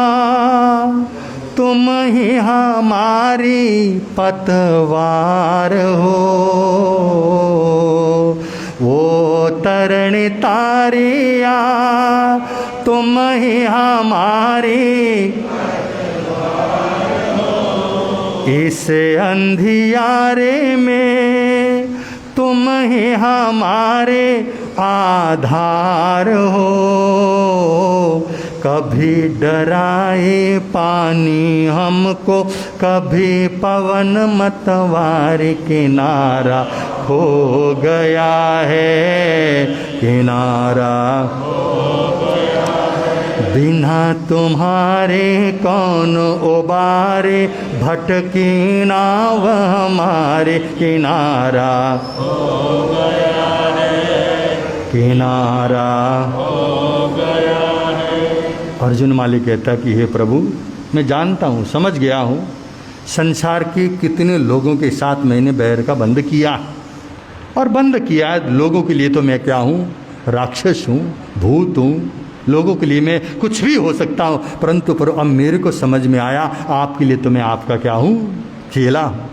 तुम ही हमारी पतवार हो, वो तरणी तारिया तुम ही हमारी, इस अंधियारे में तुम ही हमारे आधार हो। कभी डराए पानी हमको, कभी पवन मतवार, किनारा खो गया है, किनारा बिना तुम्हारे कौन उबारे, भटकी नाव हमारे, किनारा हो गया है, किनारा हो गया है। अर्जुन माली कहता कि हे प्रभु, मैं जानता हूँ, समझ गया हूँ, संसार के कितने लोगों के साथ मैंने बैर का बंद किया, और बंद किया लोगों के लिए तो मैं क्या हूँ, राक्षस हूँ, भूत हूँ, लोगों के लिए मैं कुछ भी हो सकता हूँ, परंतु अब मेरे को समझ में आया आपके लिए तो मैं आपका क्या हूँ, चेला हूँ,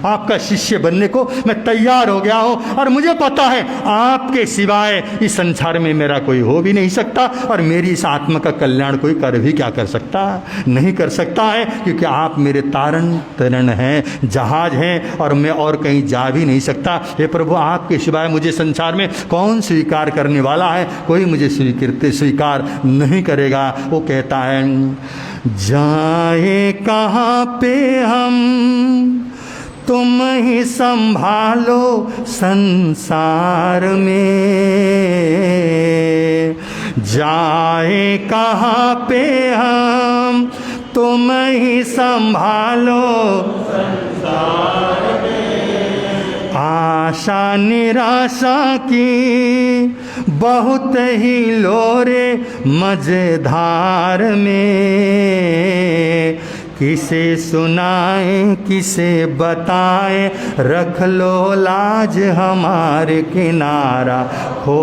आपका शिष्य बनने को मैं तैयार हो गया हूँ। और मुझे पता है आपके सिवाय इस संसार में मेरा कोई हो भी नहीं सकता, और मेरी इस आत्मा का कल्याण कोई कर भी क्या कर सकता, नहीं कर सकता है, क्योंकि आप मेरे तारण तरण हैं, जहाज हैं, और मैं और कहीं जा भी नहीं सकता। हे प्रभु, आपके सिवाय मुझे संसार में कौन स्वीकार करने वाला है, कोई मुझे स्वीकार नहीं करेगा। वो कहता है जाए कहाँ पे हम, तुम ही संभालो संसार में, जाए कहाँ पे हम, तुम ही संभालो संसार में। आशा निराशा की बहुत ही लोरे मझधार में, किसे सुनाए किसे बताए, रख लो लाज हमारे, किनारा खो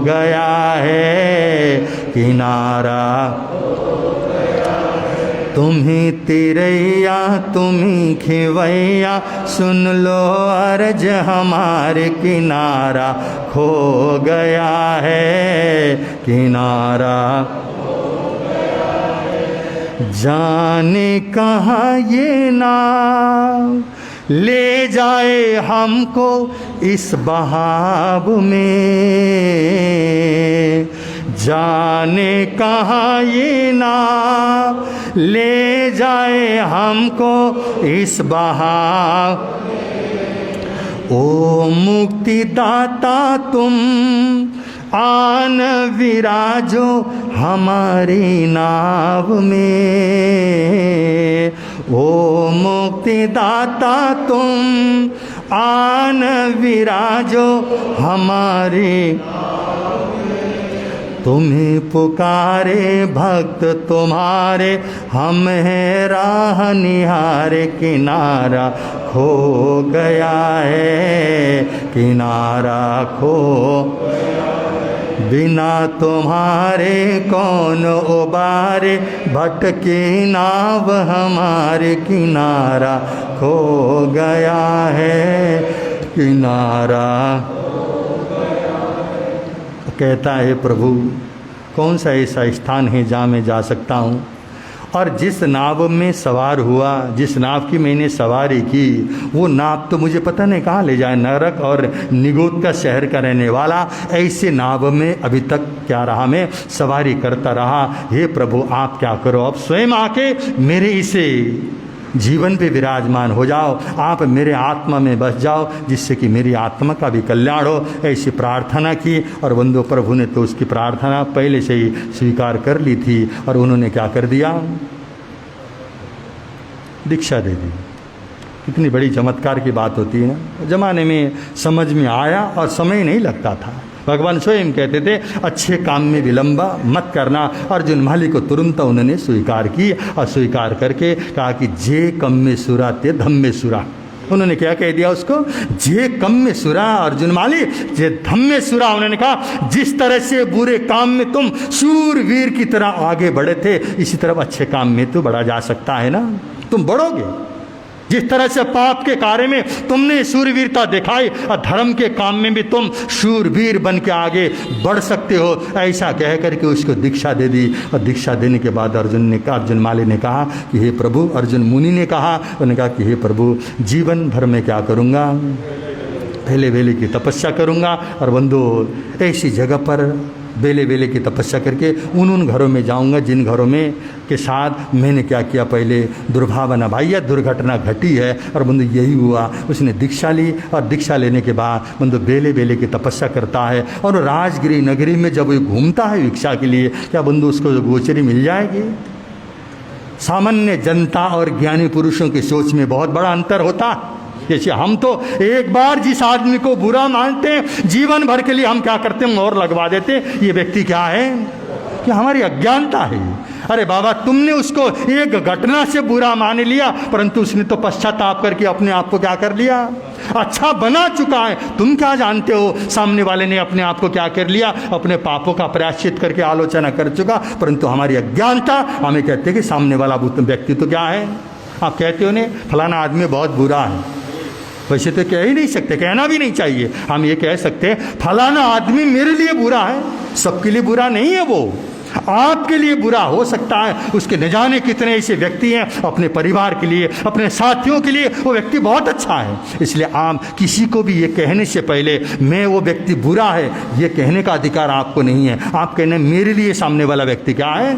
गया है, किनारा तुम ही तिरैया तुम ही खेवैया, सुन लो अर्ज हमारे, किनारा खो गया है, किनारा जाने कहाँ ये नाव ले जाए हमको इस बहाव में, जाने कहाँ ये नाव ले जाए हमको इस बहाव। ओ मुक्तिदाता तुम आन विराजो हमारी नाव में, ओ मुक्तिदाता तुम आन विराजो हमारी, तुम्हें पुकारे भक्त तुम्हारे, हम हैं राह निहारे, किनारा खो गया है, किनारा खो बिना तुम्हारे कौन उबारे, भटकी नाव हमारे, किनारा खो गया है, किनारा। कहता है प्रभु, कौन सा ऐसा स्थान है जहाँ मैं जा सकता हूँ और जिस नाव में सवार हुआ, जिस नाव की मैंने सवारी की, वो नाव तो मुझे पता नहीं कहाँ ले जाए, नरक और निगोद का शहर का रहने वाला। ऐसे नाव में अभी तक क्या रहा, मैं सवारी करता रहा। हे प्रभु आप क्या करो, अब स्वयं आके मेरे इसे जीवन पे विराजमान हो जाओ, आप मेरे आत्मा में बस जाओ, जिससे कि मेरी आत्मा का भी कल्याण हो। ऐसी प्रार्थना की और बंधु प्रभु ने तो उसकी प्रार्थना पहले से ही स्वीकार कर ली थी और उन्होंने क्या कर दिया, दीक्षा दे दी। कितनी बड़ी चमत्कार की बात होती है ना। जमाने में समझ में आया और समय नहीं लगता था। भगवान स्वयं कहते थे अच्छे काम में विलंब मत करना। अर्जुन माली को तुरंत उन्होंने स्वीकार की और स्वीकार करके कहा कि जे कम में सुरा ते धम में सुरा। उन्होंने क्या कह दिया उसको, जे कम में सुरा अर्जुन माली, जे धम में सुरा। उन्होंने कहा जिस तरह से बुरे काम में तुम शूरवीर की तरह आगे बढ़े थे, इसी तरह अच्छे काम में तो बढ़ा जा सकता है ना, तुम बढ़ोगे। जिस तरह से पाप के कार्य में तुमने शूरवीरता दिखाई और धर्म के काम में भी तुम शूरवीर बन के आगे बढ़ सकते हो, ऐसा कह करके उसको दीक्षा दे दी। और दीक्षा देने के बाद अर्जुन माली ने कहा कि हे प्रभु, अर्जुन मुनि ने कहा, उन्होंने कहा कि हे प्रभु जीवन भर में क्या करूँगा, पहले वेले की तपस्या करूँगा। और बंधु ऐसी जगह पर बेले बेले की तपस्या करके उन घरों में जाऊंगा जिन घरों में के साथ मैंने क्या किया, पहले दुर्भावना भाई या दुर्घटना घटी है। और बंधु यही हुआ, उसने दीक्षा ली और दीक्षा लेने के बाद बंधु बेले बेले की तपस्या करता है। और राजगिरी नगरी में जब वो घूमता है भिक्षा के लिए, क्या बंधु उसको गोचरी मिल जाएगी? सामान्य जनता और ज्ञानी पुरुषों की सोच में बहुत बड़ा अंतर होता है। जैसे हम तो एक बार जिस आदमी को बुरा मानते हैं, जीवन भर के लिए हम क्या करते हैं, मोहर लगवा देते हैं। ये व्यक्ति क्या है, कि हमारी अज्ञानता है। अरे बाबा तुमने उसको एक घटना से बुरा मान लिया, परंतु उसने तो पश्चाताप करके अपने आप को क्या कर लिया, अच्छा बना चुका है। तुम क्या जानते हो सामने वाले ने अपने आप को क्या कर लिया, अपने पापों का प्रायश्चित करके आलोचना कर चुका। परंतु हमारी अज्ञानता हमें कहते हैं कि सामने वाला व्यक्ति तो क्या है, आप कहते हो ने फलाना आदमी बहुत बुरा है। वैसे तो कह ही नहीं सकते, कहना भी नहीं चाहिए। हम ये कह सकते हैं फलाना आदमी मेरे लिए बुरा है, सबके लिए बुरा नहीं है, वो आपके लिए बुरा हो सकता है। उसके न जाने कितने ऐसे व्यक्ति हैं, अपने परिवार के लिए, अपने साथियों के लिए वो व्यक्ति बहुत अच्छा है। इसलिए आप किसी को भी ये कहने से पहले मैं वो व्यक्ति बुरा है, ये कहने का अधिकार आपको नहीं है। आप कहने मेरे लिए सामने वाला व्यक्ति क्या है,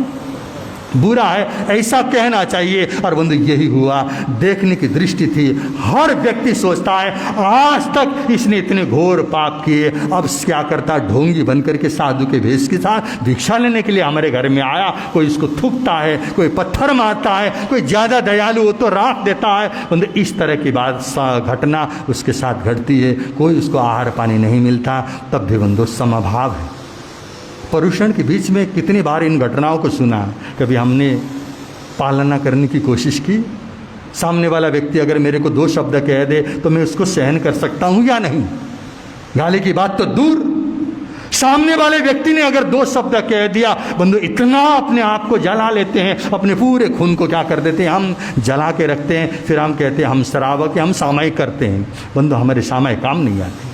बुरा है, ऐसा कहना चाहिए। और बंधु यही हुआ, देखने की दृष्टि थी। हर व्यक्ति सोचता है आज तक इसने इतने घोर पाप किए, अब क्या करता, ढोंगी बनकर के साधु के भेष के साथ भिक्षा लेने के लिए हमारे घर में आया। कोई इसको थूकता है, कोई पत्थर मारता है, कोई ज़्यादा दयालु हो तो राख देता है। बंधु इस तरह की बात घटना उसके साथ घटती है। कोई उसको आहार पानी नहीं मिलता, तब भी बंधु समभाव है। पर्यूषण के बीच में कितनी बार इन घटनाओं को सुना, कभी हमने पालना करने की कोशिश की। सामने वाला व्यक्ति अगर मेरे को 2 शब्द कह दे तो मैं उसको सहन कर सकता हूँ या नहीं, गाली की बात तो दूर। सामने वाले व्यक्ति ने अगर 2 शब्द कह दिया, बंधु इतना अपने आप को जला लेते हैं, अपने पूरे खून को क्या कर देते हैं, हम जला के रखते हैं। फिर हम कहते हैं हम श्रावक, हम सामायिक करते हैं। बंधु हमारे सामायिक काम नहीं आते,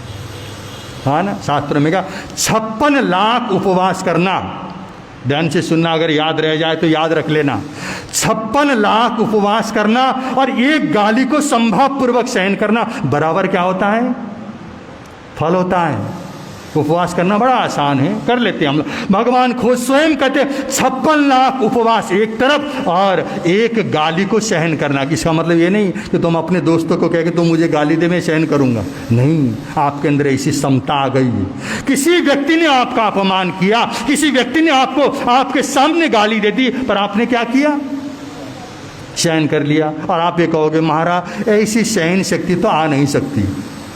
हाँ ना। शास्त्र में कहा 56 लाख उपवास करना, ध्यान से सुनना, अगर याद रह जाए तो याद रख लेना। 56 लाख उपवास करना और एक गाली को संभाव पूर्वक सहन करना बराबर क्या होता है, फल होता है। उपवास करना बड़ा आसान है, कर लेते हैं हम लोग। भगवान खुद स्वयं कहते 56 लाख उपवास एक तरफ और एक गाली को सहन करना। इसका मतलब ये नहीं कि तुम अपने दोस्तों को कह के तुम मुझे गाली दे मैं सहन करूंगा, नहीं। आपके अंदर ऐसी समता आ गई है। किसी व्यक्ति ने आपका अपमान किया, किसी व्यक्ति ने आपको आपके सामने गाली दे दी, पर आपने क्या किया, सहन कर लिया। और आप ये कहोगे महाराज ऐसी सहन शक्ति तो आ नहीं सकती।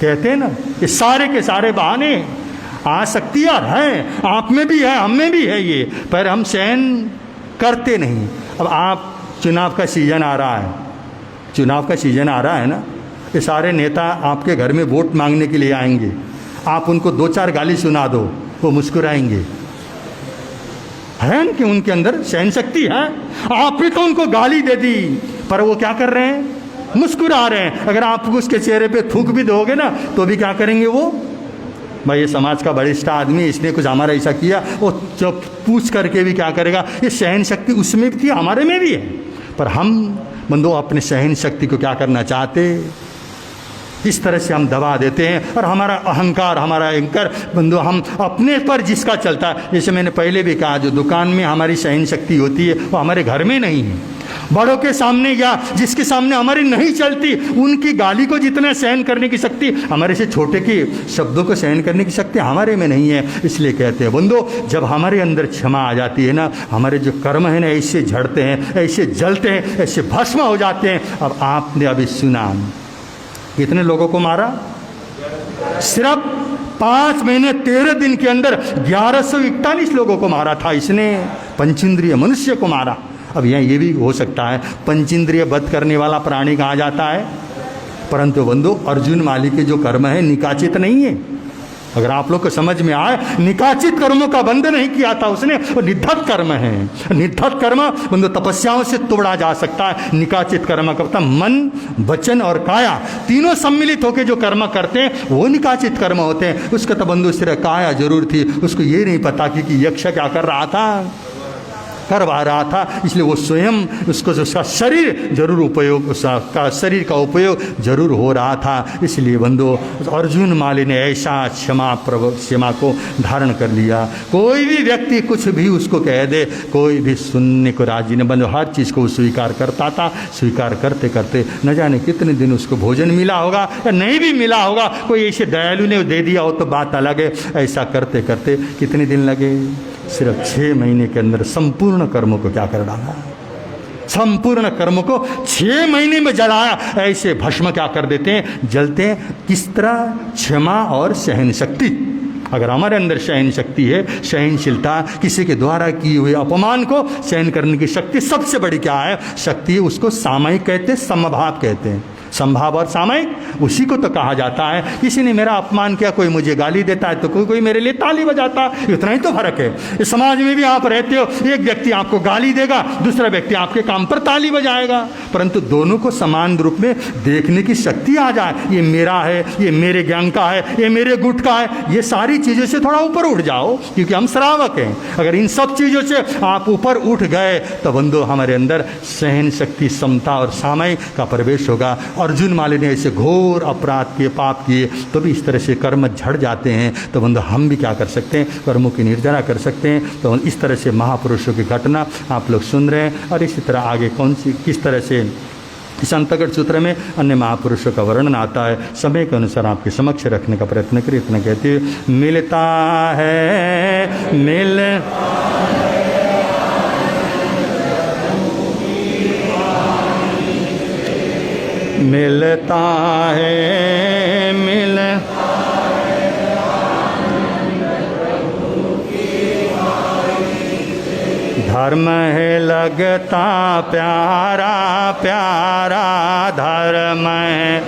कहते हैं ना कि सारे के सारे बहाने आ सकती है, आप में भी है, हम में भी है ये, पर हम सहन करते नहीं। अब आप चुनाव का सीजन आ रहा है, चुनाव का सीजन आ रहा है ना, ये सारे नेता आपके घर में वोट मांगने के लिए आएंगे। आप उनको 2-4 गाली सुना दो, वो मुस्कुराएंगे। है कि उनके अंदर सहन शक्ति है। आप भी तो उनको गाली दे दी, पर वो क्या कर रहे हैं, मुस्कुरा रहे हैं। अगर आप उसके चेहरे पे थूक भी दोगे ना तो भी क्या करेंगे, वो भाई ये समाज का वरिष्ठ आदमी, इसने कुछ हमारा ऐसा किया, वो जब पूछ करके भी क्या करेगा। ये सहन शक्ति उसमें भी थी, हमारे में भी है, पर हम बंदो अपने सहन शक्ति को क्या करना चाहते, इस तरह से हम दबा देते हैं। और हमारा अहंकार, हमारा अहंकार बंदो हम अपने पर जिसका चलता है, जैसे मैंने पहले भी कहा, जो दुकान में हमारी सहन शक्ति होती है वो हमारे घर में नहीं है। बड़ों के सामने या जिसके सामने हमारी नहीं चलती, उनकी गाली को जितना सहन करने की शक्ति, हमारे से छोटे के शब्दों को सहन करने की शक्ति हमारे में नहीं है। इसलिए कहते हैं बंदो, जब हमारे अंदर क्षमा आ जाती है ना, हमारे जो कर्म है ना ऐसे झड़ते हैं, ऐसे जलते हैं, ऐसे भस्म हो जाते हैं। अब आपने अभी सुना कितने लोगों को मारा, सिर्फ 5 महीने 13 दिन के अंदर 1141 लोगों को मारा था इसने, पंचेंद्रिय मनुष्य को मारा। अब यहाँ ये भी हो सकता है पंचेंद्रिय वध करने वाला प्राणी कहाँ जाता है, परंतु बंधु अर्जुन माली के जो कर्म है निकाचित नहीं है। अगर आप लोग को समझ में आए, निकाचित कर्मों का बंध नहीं किया था उसने, वो निधत कर्म है। निधत कर्म बंधु तपस्याओं से तोड़ा जा सकता है। निकाचित कर्म का मन, वचन और काया तीनों सम्मिलित होकर जो कर्म करते हैं वो निकाचित कर्म होते हैं। उसका तो बंधु सिर्फ काया जरूर थी, उसको ये नहीं पता कि यक्ष क्या कर रहा था, करवा रहा था, इसलिए वो स्वयं उसको उसका शरीर जरूर उपयोग, उसका शरीर का उपयोग जरूर हो रहा था। इसलिए बंधु अर्जुन माली ने ऐसा क्षमा को धारण कर लिया। कोई भी व्यक्ति कुछ भी उसको कह दे, कोई भी सुनने को राजी न, बंधु हर चीज़ को वो स्वीकार करता था। स्वीकार करते करते न जाने कितने दिन उसको भोजन मिला होगा या नहीं भी मिला होगा, कोई ऐसे दयालु ने दे दिया हो तो बात अलग है। ऐसा करते करते कितने दिन लगे, सिर्फ 6 महीने के अंदर संपूर्ण कर्मों को क्या कर डाला, संपूर्ण कर्मों को 6 महीने में जलाया। ऐसे भस्म क्या कर देते हैं, जलते हैं। किस तरह, क्षमा और सहन शक्ति। अगर हमारे अंदर सहन शक्ति है, सहनशीलता, किसी के द्वारा किए हुए अपमान को सहन करने की शक्ति, सबसे बड़ी क्या है शक्ति है, उसको सामयिक कहते हैं, समभाव कहते हैं। संभाव और सामयिक उसी को तो कहा जाता है। किसी ने मेरा अपमान किया, कोई मुझे गाली देता है तो कोई मेरे लिए ताली बजाता है, इतना ही तो फर्क है। इस समाज में भी आप रहते हो, एक व्यक्ति आपको गाली देगा, दूसरा व्यक्ति आपके काम पर ताली बजाएगा, परंतु दोनों को समान रूप में देखने की शक्ति आ जाए, ये मेरा है, ये मेरे ज्ञान का है, ये मेरे गुट का है, ये सारी चीज़ों से थोड़ा ऊपर उठ जाओ, क्योंकि हम श्रावक हैं। अगर इन सब चीज़ों से आप ऊपर उठ गए तो बंधु हमारे अंदर सहन शक्ति, समता और सामयिक का प्रवेश होगा। अर्जुन माली ने ऐसे घोर अपराध किए, पाप किए, तो भी इस तरह से कर्म झड़ जाते हैं। तो बंधु हम भी क्या कर सकते हैं, कर्मों की निर्जरा कर सकते हैं। तो इस तरह से महापुरुषों की घटना आप लोग सुन रहे हैं, और इसी तरह आगे कौन सी किस तरह से इस अंतर्गत सूत्र में अन्य महापुरुषों का वर्णन आता है, समय के अनुसार आपके समक्ष रखने का प्रयत्न करिए। इतना कहते हुए, मिलता है मिलता है धर्म है लगता प्यारा प्यारा, धर्म है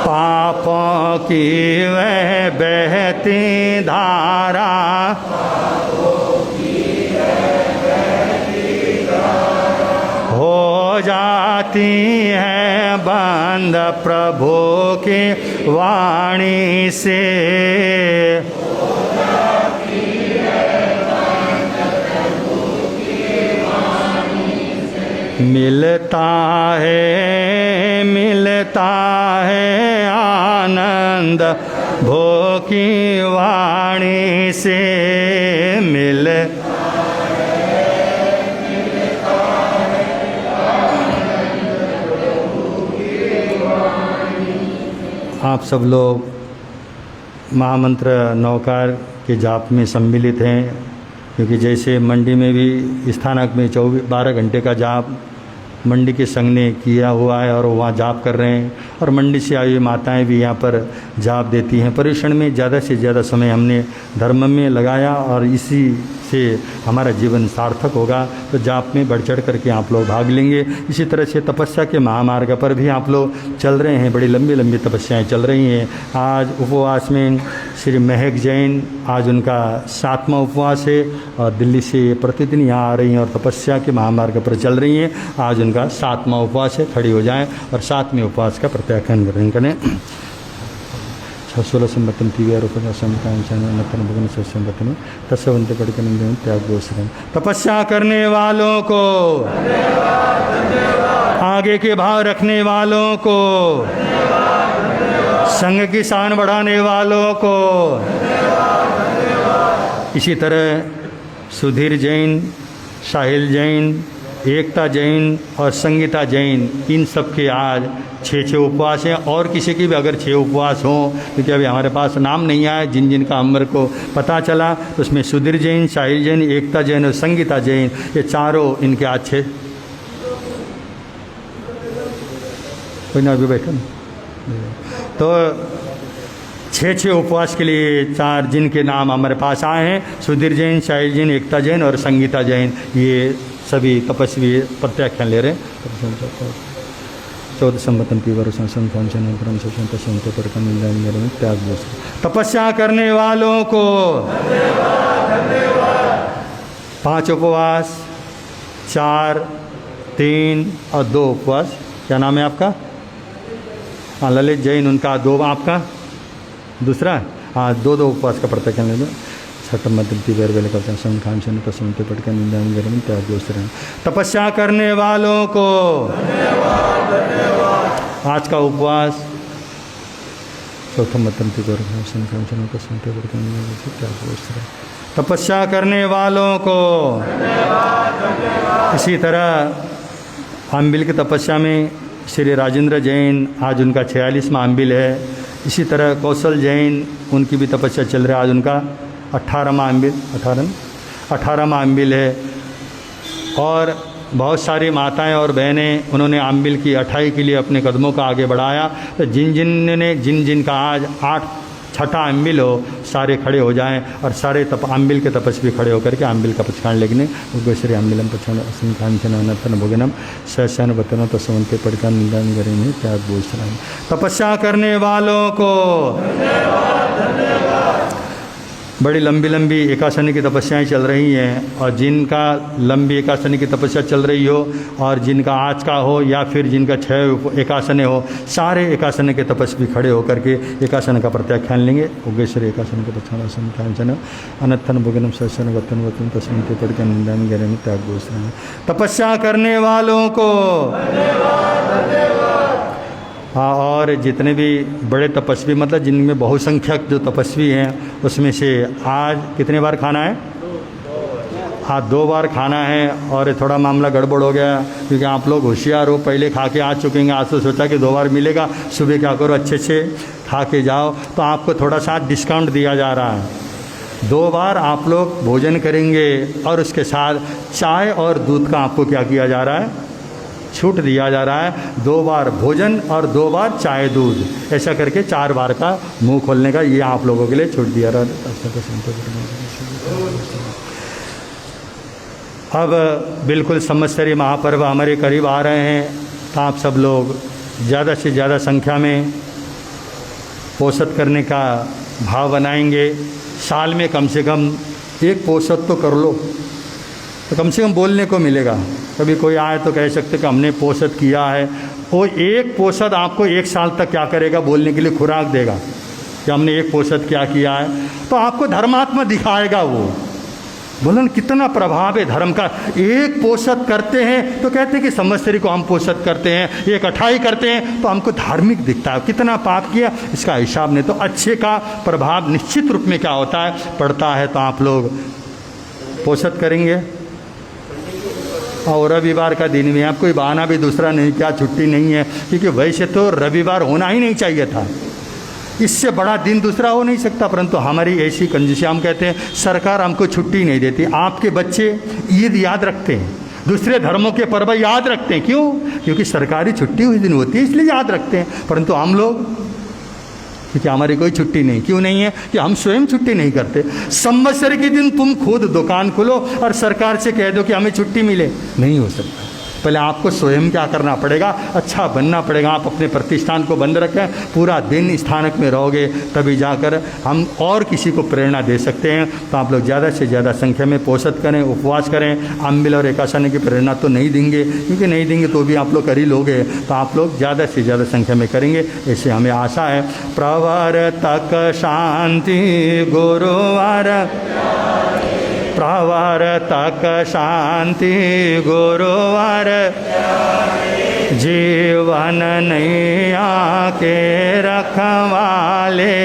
पापों की वह बहती धारा, हो जाती है बंद प्रभु की वाणी से, मिलता है आनंद भो की वाणी से, आप सब लोग महामंत्र नौकार के जाप में सम्मिलित हैं, क्योंकि जैसे मंडी में भी स्थानक में 12 घंटे का जाप मंडी के संघ ने किया हुआ है और वहाँ जाप कर रहे हैं, और मंडी से आई हुई माताएं भी यहाँ पर जाप देती हैं। पर्युषण में ज़्यादा से ज़्यादा समय हमने धर्म में लगाया, और इसी से हमारा जीवन सार्थक होगा। तो जाप में बढ़ चढ़ करके आप लोग भाग लेंगे। इसी तरह से तपस्या के महामार्ग पर भी आप लोग चल रहे हैं, बड़ी लंबी लंबी तपस्याएं चल रही हैं। आज उपवास में श्री महक जैन, आज उनका 7वां उपवास है, और दिल्ली से प्रतिदिन यहाँ आ रही हैं और तपस्या के महामार्ग पर चल रही हैं। आज उनका 7वां उपवास है। खड़ी हो जाएं और 7वें उपवास का प्रत्याख्यान ग्रहण करें। 16 संवत्सरम पीवीआर संवत्सरम तस्वंत पढ़ के निंदन त्याग दोषरम। तपस्या करने वालों को, आगे के भाव रखने वालों को, संघ की शान बढ़ाने वालों को, इसी तरह सुधीर जैन, साहिल जैन, एकता जैन और संगीता जैन, इन सब के आज 6 उपवास हैं। और किसी की भी अगर 6 उपवास हों, क्योंकि अभी हमारे पास नाम नहीं आया, जिन जिन का हमर को पता चला तो उसमें सुधीर जैन, साहिल जैन, एकता जैन और संगीता जैन, ये चारों इनके आज 6। कोई ना अभी बैठो ना। तो 6 उपवास के लिए 4 जिनके नाम हमारे पास आए हैं, सुधीर जैन, साहिल जैन, एकता जैन और संगीता जैन, ये सभी तपस्वी प्रत्याख्यान ले रहे हैं। 14 संवत्सरम पीवर त्याग दोष। तपस्या करने वालों को 5 उपवास, 4, 3 और 2 उपवास। क्या नाम है आपका? हाँ, ललित जैन, उनका 2, आपका दूसरा, हाँ 2 उपवास का प्रत्याख्यान ले लो। छठम मध्यम पीवर वेले करते हैं संखान से तस्वंत पढ़ के निंदा में त्याग दोष रहे। तपस्या करने वालों को आज का उपवास 4 मध्यम पीवर संखान से तस्वंत पढ़ के निंदा में त्याग दोष रहे। तपस्या करने वालों को। इसी तरह अम्बिल की तपस्या में श्री राजेंद्र जैन, आज उनका 46वां अम्बिल है। इसी तरह कौशल जैन, उनकी भी तपस्या चल रहा है, आज उनका 18वां अम्बिल है। और बहुत सारी माताएं और बहनें, उन्होंने अम्बिल की 28 के लिए अपने कदमों का आगे बढ़ाया। तो जिन का आज 6ठा अम्बिल हो, सारे खड़े हो जाएं और सारे अम्बिल के तपस्वी खड़े होकर के अम्बिल का पचखान लेगने उग्रश्री अम्बिलम पचन असंखांचन भोगनम सहसन वतन तस्वंत पढ़कर निंदा करेंगे त्याग बोझना। तपस्या करने वालों को बड़ी लंबी लंबी एकासनी की तपस्याएं चल रही हैं, और जिनका लंबी एकासनी की तपस्या चल रही हो और जिनका आज का हो या फिर जिनका 6 एकासने हो, सारे एकासन के तपस्वी खड़े होकर के एकासन का प्रत्याख्यान लेंगे। उग्गेश्वर एकासन का प्रत्याख्यान अनत्थन भोगनम सहसन वतन वतन तस्वीर पढ़ के निंदा में गहरे में त्याग घोषणा। तपस्या करने वालों को हाँ, और जितने भी बड़े तपस्वी, मतलब जिनमें बहुसंख्यक जो तपस्वी हैं, उसमें से आज कितने बार खाना है? हाँ, 2 बार खाना है। और थोड़ा मामला गड़बड़ हो गया क्योंकि आप लोग होशियार हो, पहले खा के आ चुके हैं। आज तो सोचा कि 2 बार मिलेगा, सुबह क्या करो अच्छे से खा के जाओ, तो आपको थोड़ा सा डिस्काउंट दिया जा रहा है। 2 बार आप लोग भोजन करेंगे और उसके साथ चाय और दूध का आपको क्या किया जा रहा है? छूट दिया जा रहा है। 2 बार भोजन और 2 बार चाय दूध, ऐसा करके 4 बार का मुंह खोलने का ये आप लोगों के लिए छूट दिया रहा है। अब बिल्कुल संवत्सरी महापर्व हमारे करीब आ रहे हैं, तो आप सब लोग ज़्यादा से ज़्यादा संख्या में पोषण करने का भाव बनाएंगे। साल में कम से कम 1 पोषण तो कर लो, तो कम से कम बोलने को मिलेगा। कभी कोई आए तो कह सकते कि हमने पोषण किया है। वो 1 पोषण आपको 1 साल तक क्या करेगा? बोलने के लिए खुराक देगा कि हमने 1 पोषण क्या किया है, तो आपको धर्मात्मा दिखाएगा वो। बोलो ना, कितना प्रभाव है धर्म का। 1 पोषण करते हैं तो कहते हैं कि संवत्सरी को हम पोषण करते हैं, 1 28 करते हैं तो हमको धार्मिक दिखता है। कितना पाप किया इसका हिसाब नहीं। तो अच्छे का प्रभाव निश्चित रूप में क्या होता है, पड़ता है। तो आप लोग पोषण करेंगे। और रविवार का दिन में आप कोई बहाना भी दूसरा नहीं, क्या छुट्टी नहीं है, क्योंकि वैसे तो रविवार होना ही नहीं चाहिए था। इससे बड़ा दिन दूसरा हो नहीं सकता, परंतु हमारी ऐसी कंजूसी, हम कहते हैं सरकार हमको छुट्टी नहीं देती। आपके बच्चे ईद याद रखते हैं, दूसरे धर्मों के पर्व याद रखते हैं। क्यों? क्योंकि सरकारी छुट्टी उस दिन होती है, इसलिए याद रखते हैं। परंतु हम लोग, क्योंकि हमारी कोई छुट्टी नहीं। क्यों नहीं है? कि हम स्वयं छुट्टी नहीं करते। संवत्सर के दिन तुम खुद दुकान खोलो और सरकार से कह दो कि हमें छुट्टी मिले, नहीं हो सकता। पहले आपको स्वयं क्या करना पड़ेगा, अच्छा बनना पड़ेगा। आप अपने प्रतिष्ठान को बंद रखें, पूरा दिन स्थानक में रहोगे, तभी जाकर हम और किसी को प्रेरणा दे सकते हैं। तो आप लोग ज़्यादा से ज़्यादा संख्या में पोषण करें, उपवास करें। अम्बिल और एकादशी की प्रेरणा तो नहीं देंगे, क्योंकि नहीं देंगे तो भी आप लोग कर ही लोगे। तो आप लोग ज़्यादा से ज़्यादा संख्या में करेंगे, ऐसे हमें आशा है। प्रवर्तक शांति गुरुवार, प्रवर्तक शांति गुरुवार, जीवन नैया के रखवाले,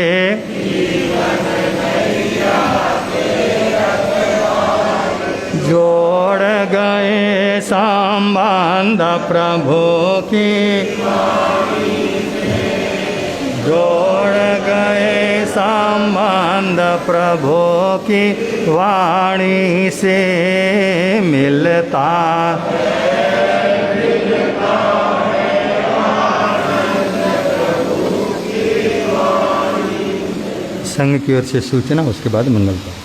जोड़ गए संबंध प्रभु की, जोड़ गए संबंध प्रभु की वाणी से मिलता। संघ की ओर से सूचना, उसके बाद मंगल का।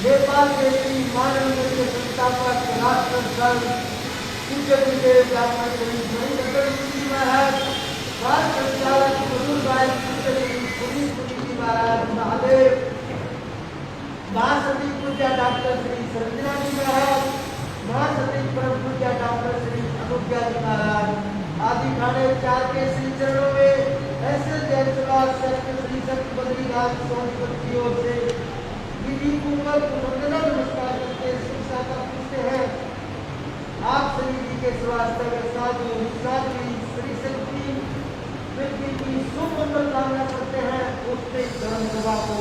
नेपाल के श्री मानव के संस्थापक राष्ट्र संघ पूज्य गुरुदेव ब्राह्मण श्री मणिरत्न जी महाराज, राष्ट्र संचालक मधुर भाई पुनीत जी महाराज महादेव, महासचिव पूज्य डॉक्टर श्री संजना जी महाराज, महासचिव परम पूज्य डॉक्टर श्री अनुज्ञा जी महाराज आदि खाने चार के श्री चरणों में ऐसे जैन समाज श्री संत बद्रीनाथ सोनीपत की ओर से विधि पूर्वक वंदना नमस्कार करके शिक्षा का पूछते हैं। आप सभी जी के स्वास्थ्य के साधु साध्वी श्री शक्ति व्यक्ति की सुमंगल कामना करते हैं। उससे धर्म सभा को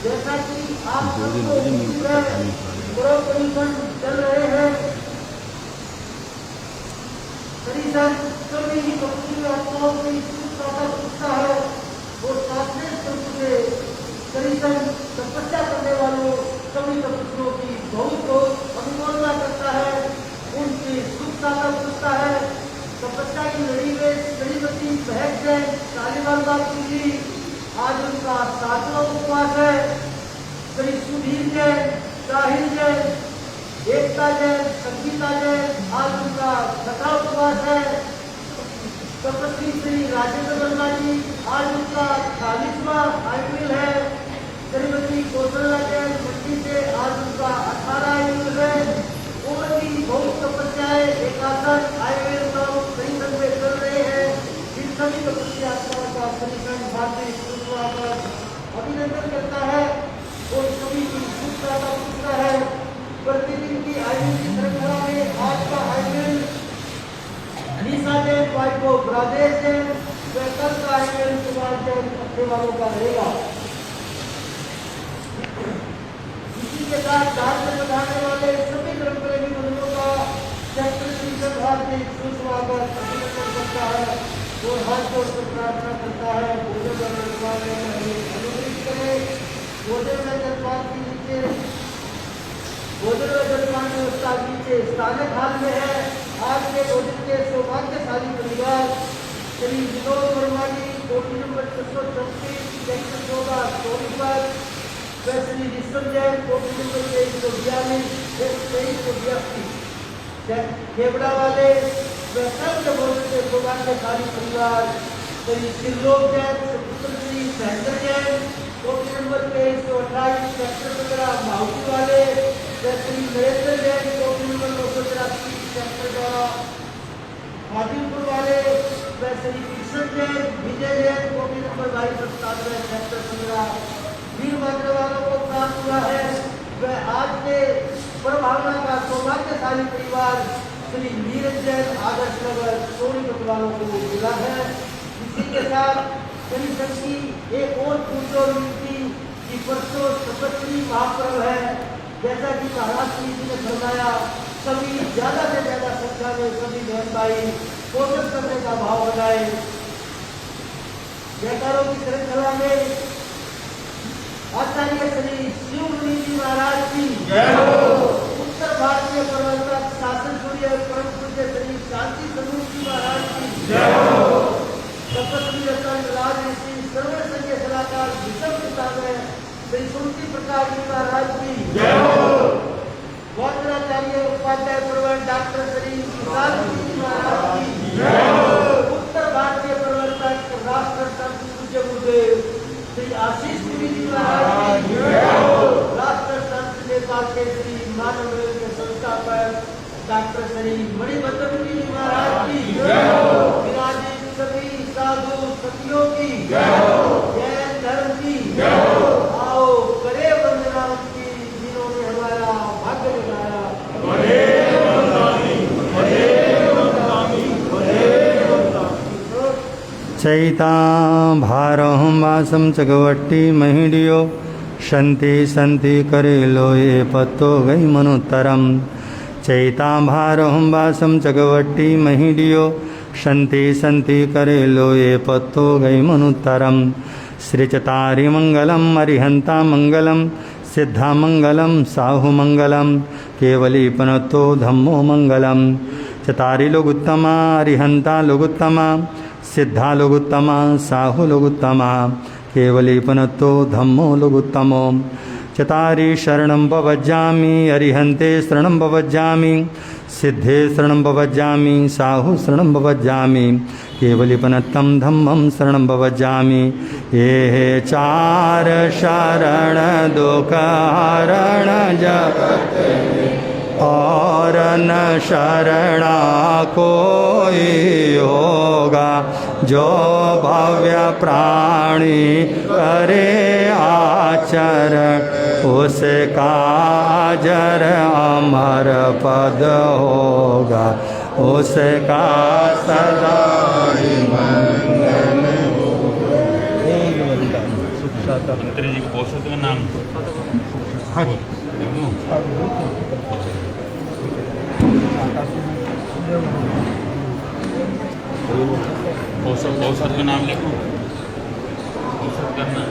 जैसा कि आप चल रहे हैं, सभी ही भक्ति आत्माओं की उत्साह है और साधने से करीबन तपस्या करने वालों सभी तपस्वियों की बहुत अनुमोदना करता है, उनकी सुख साधन करता है। तपस्या की लड़ी में श्रीमती बहन जैन कालीवाल बापू जी, आज उनका 7वां उपवास है। श्री सुधीर जैन, साहिल जैन, एकता जैन, संगीता जैन, आज उनका 6वां उपवास है। तपस्वी श्री राजेंद्र वर्मा जी, आज उनका 40वां आयुर्वेद है। श्रीमती कौशल्या जैन मंडी से, आज उनका 18 आयुर्वेद है। और भी बहुत तपस्याएं एकादश आयुर्वेद सही संघ में चल रहे हैं। इन सभी तपस्या का सही संघ भारतीय अभिनंदन करता है और सभी की शुभता पूछता है। प्रतिदिन की आयुर्वेद की श्रृंखला में आज का आयुर्वेद अनीसा जैन, वाइको ब्रादेश जैन, कल का आयुर्वेद कुमार जैन अपने वालों का रहेगा। इसी के साथ दान में बढ़ाने वाले सभी धर्म प्रेमी बंधुओं का भारतीय सुस्वागत अभिनंदन करता है और हाथ जोड़ कर प्रार्थना करता है। भोजन में जलपान के नीचे, भोजन में जलपान व्यवस्था नीचे स्थानक हाल में है। आज के भोजन के सौभाग्यशाली परिवार श्री विनोद वर्मा जी, कोठी नंबर 634 सेक्टर 14 सोनीपत, श्री ऋषभ जैन, कोठी नंबर 2342 2382 खेबड़ा वाले, भोजन के सौभाग्यशाली परिवार श्री त्रिलोक जैन, पुत्र श्री महेंद्र जैन, कोठी नंबर 2328 सेक्टर 15 माहौली वाले, श्री नरेंद्र जैन, कोठी नंबर 283 सेक्टर 12 हाजीपुर वाले, श्री कृष्ण जैन, विजय जैन, कोठी नंबर 2297 सेक्टर प्रभावना का सौभाग्यशाली परिवार श्री नीरज जैन आदर्श नगर सोनीपत वालों को मिला है। इसी के साथ करीशन की एक और पुरजोर मिलती कि परसों सप्तमी महापर्व है। जैसा कि महाराज श्री जी ने फरमाया, सभी ज्यादा से ज्यादा संख्या में सभी बहन भाई पोषण करने का भाव बनाए। जयकारों की श्रृंखला में आचार्य श्री शिवमुनि जी महाराज की जय हो। उत्तर भारतीय प्रवर्तक शासन सूर्य परम पूज्य श्री शांति स्वरूप जी महाराज की जय हो। तपस्वी रतन राज ऋषि सर्व संघ सलाहकार विषम पिता में श्री सुमति प्रकाश जी महाराज की जय हो। गोत्राचार्य उपाध्याय प्रवर डॉक्टर श्री विशाल जी महाराज की जय हो। उत्तर भारतीय प्रवर्तक राष्ट्र संत पूज्य गुरुदेव श्री आशीष पुरी जी महाराज की जय हो। राष्ट्र संत नेपाल के श्री मानव के संस्थापक डॉक्टर श्री मणिभद्र जी महाराज की जय हो। विराजित सभी साधु सतियों की जय हो। जैन धर्म की जय हो। आओ करे वंदना उनकी जिन्होंने हमारा भाग्य बनाया। चैता भारहं वासम चगवट्टी महिडियो शंति संति करे लोये पत्तो गई मनुत्तरम। चैता भारहं वासम चगवट्टी महिडियो शंति संति करे लोये पत्तो गई मनुत्तरम। श्रीचतारि मंगलम अरिहंता मंगलम सिद्धा मंगलम साहु मंगलम केवली पनतो धम्मो मंगलम। चतारि लोग उत्तमा अरिहंता लोग उत्तमा सिद्धा लोगुत्तमा साहु लोगुत्तमा केवली पनतो धम्मो लोगुत्तमो। चतारि शरणं पवज्जामि अरिहन्ते शरणं पवज्जामि सिद्धे शरणं पवज्जामि साहु शरणं पवज्जामि केवली पनत्तं धम्मं शरणं पवज्जामि। ये चार शरण दुख हरण जगत और न शरणा कोई होगा। जो भव्य प्राणी करे आचरण उसका अजर अमर पद होगा। उसका सदा मंगल मंत्री जी को पोषक का नाम औसत का नाम लिखो। औसत करना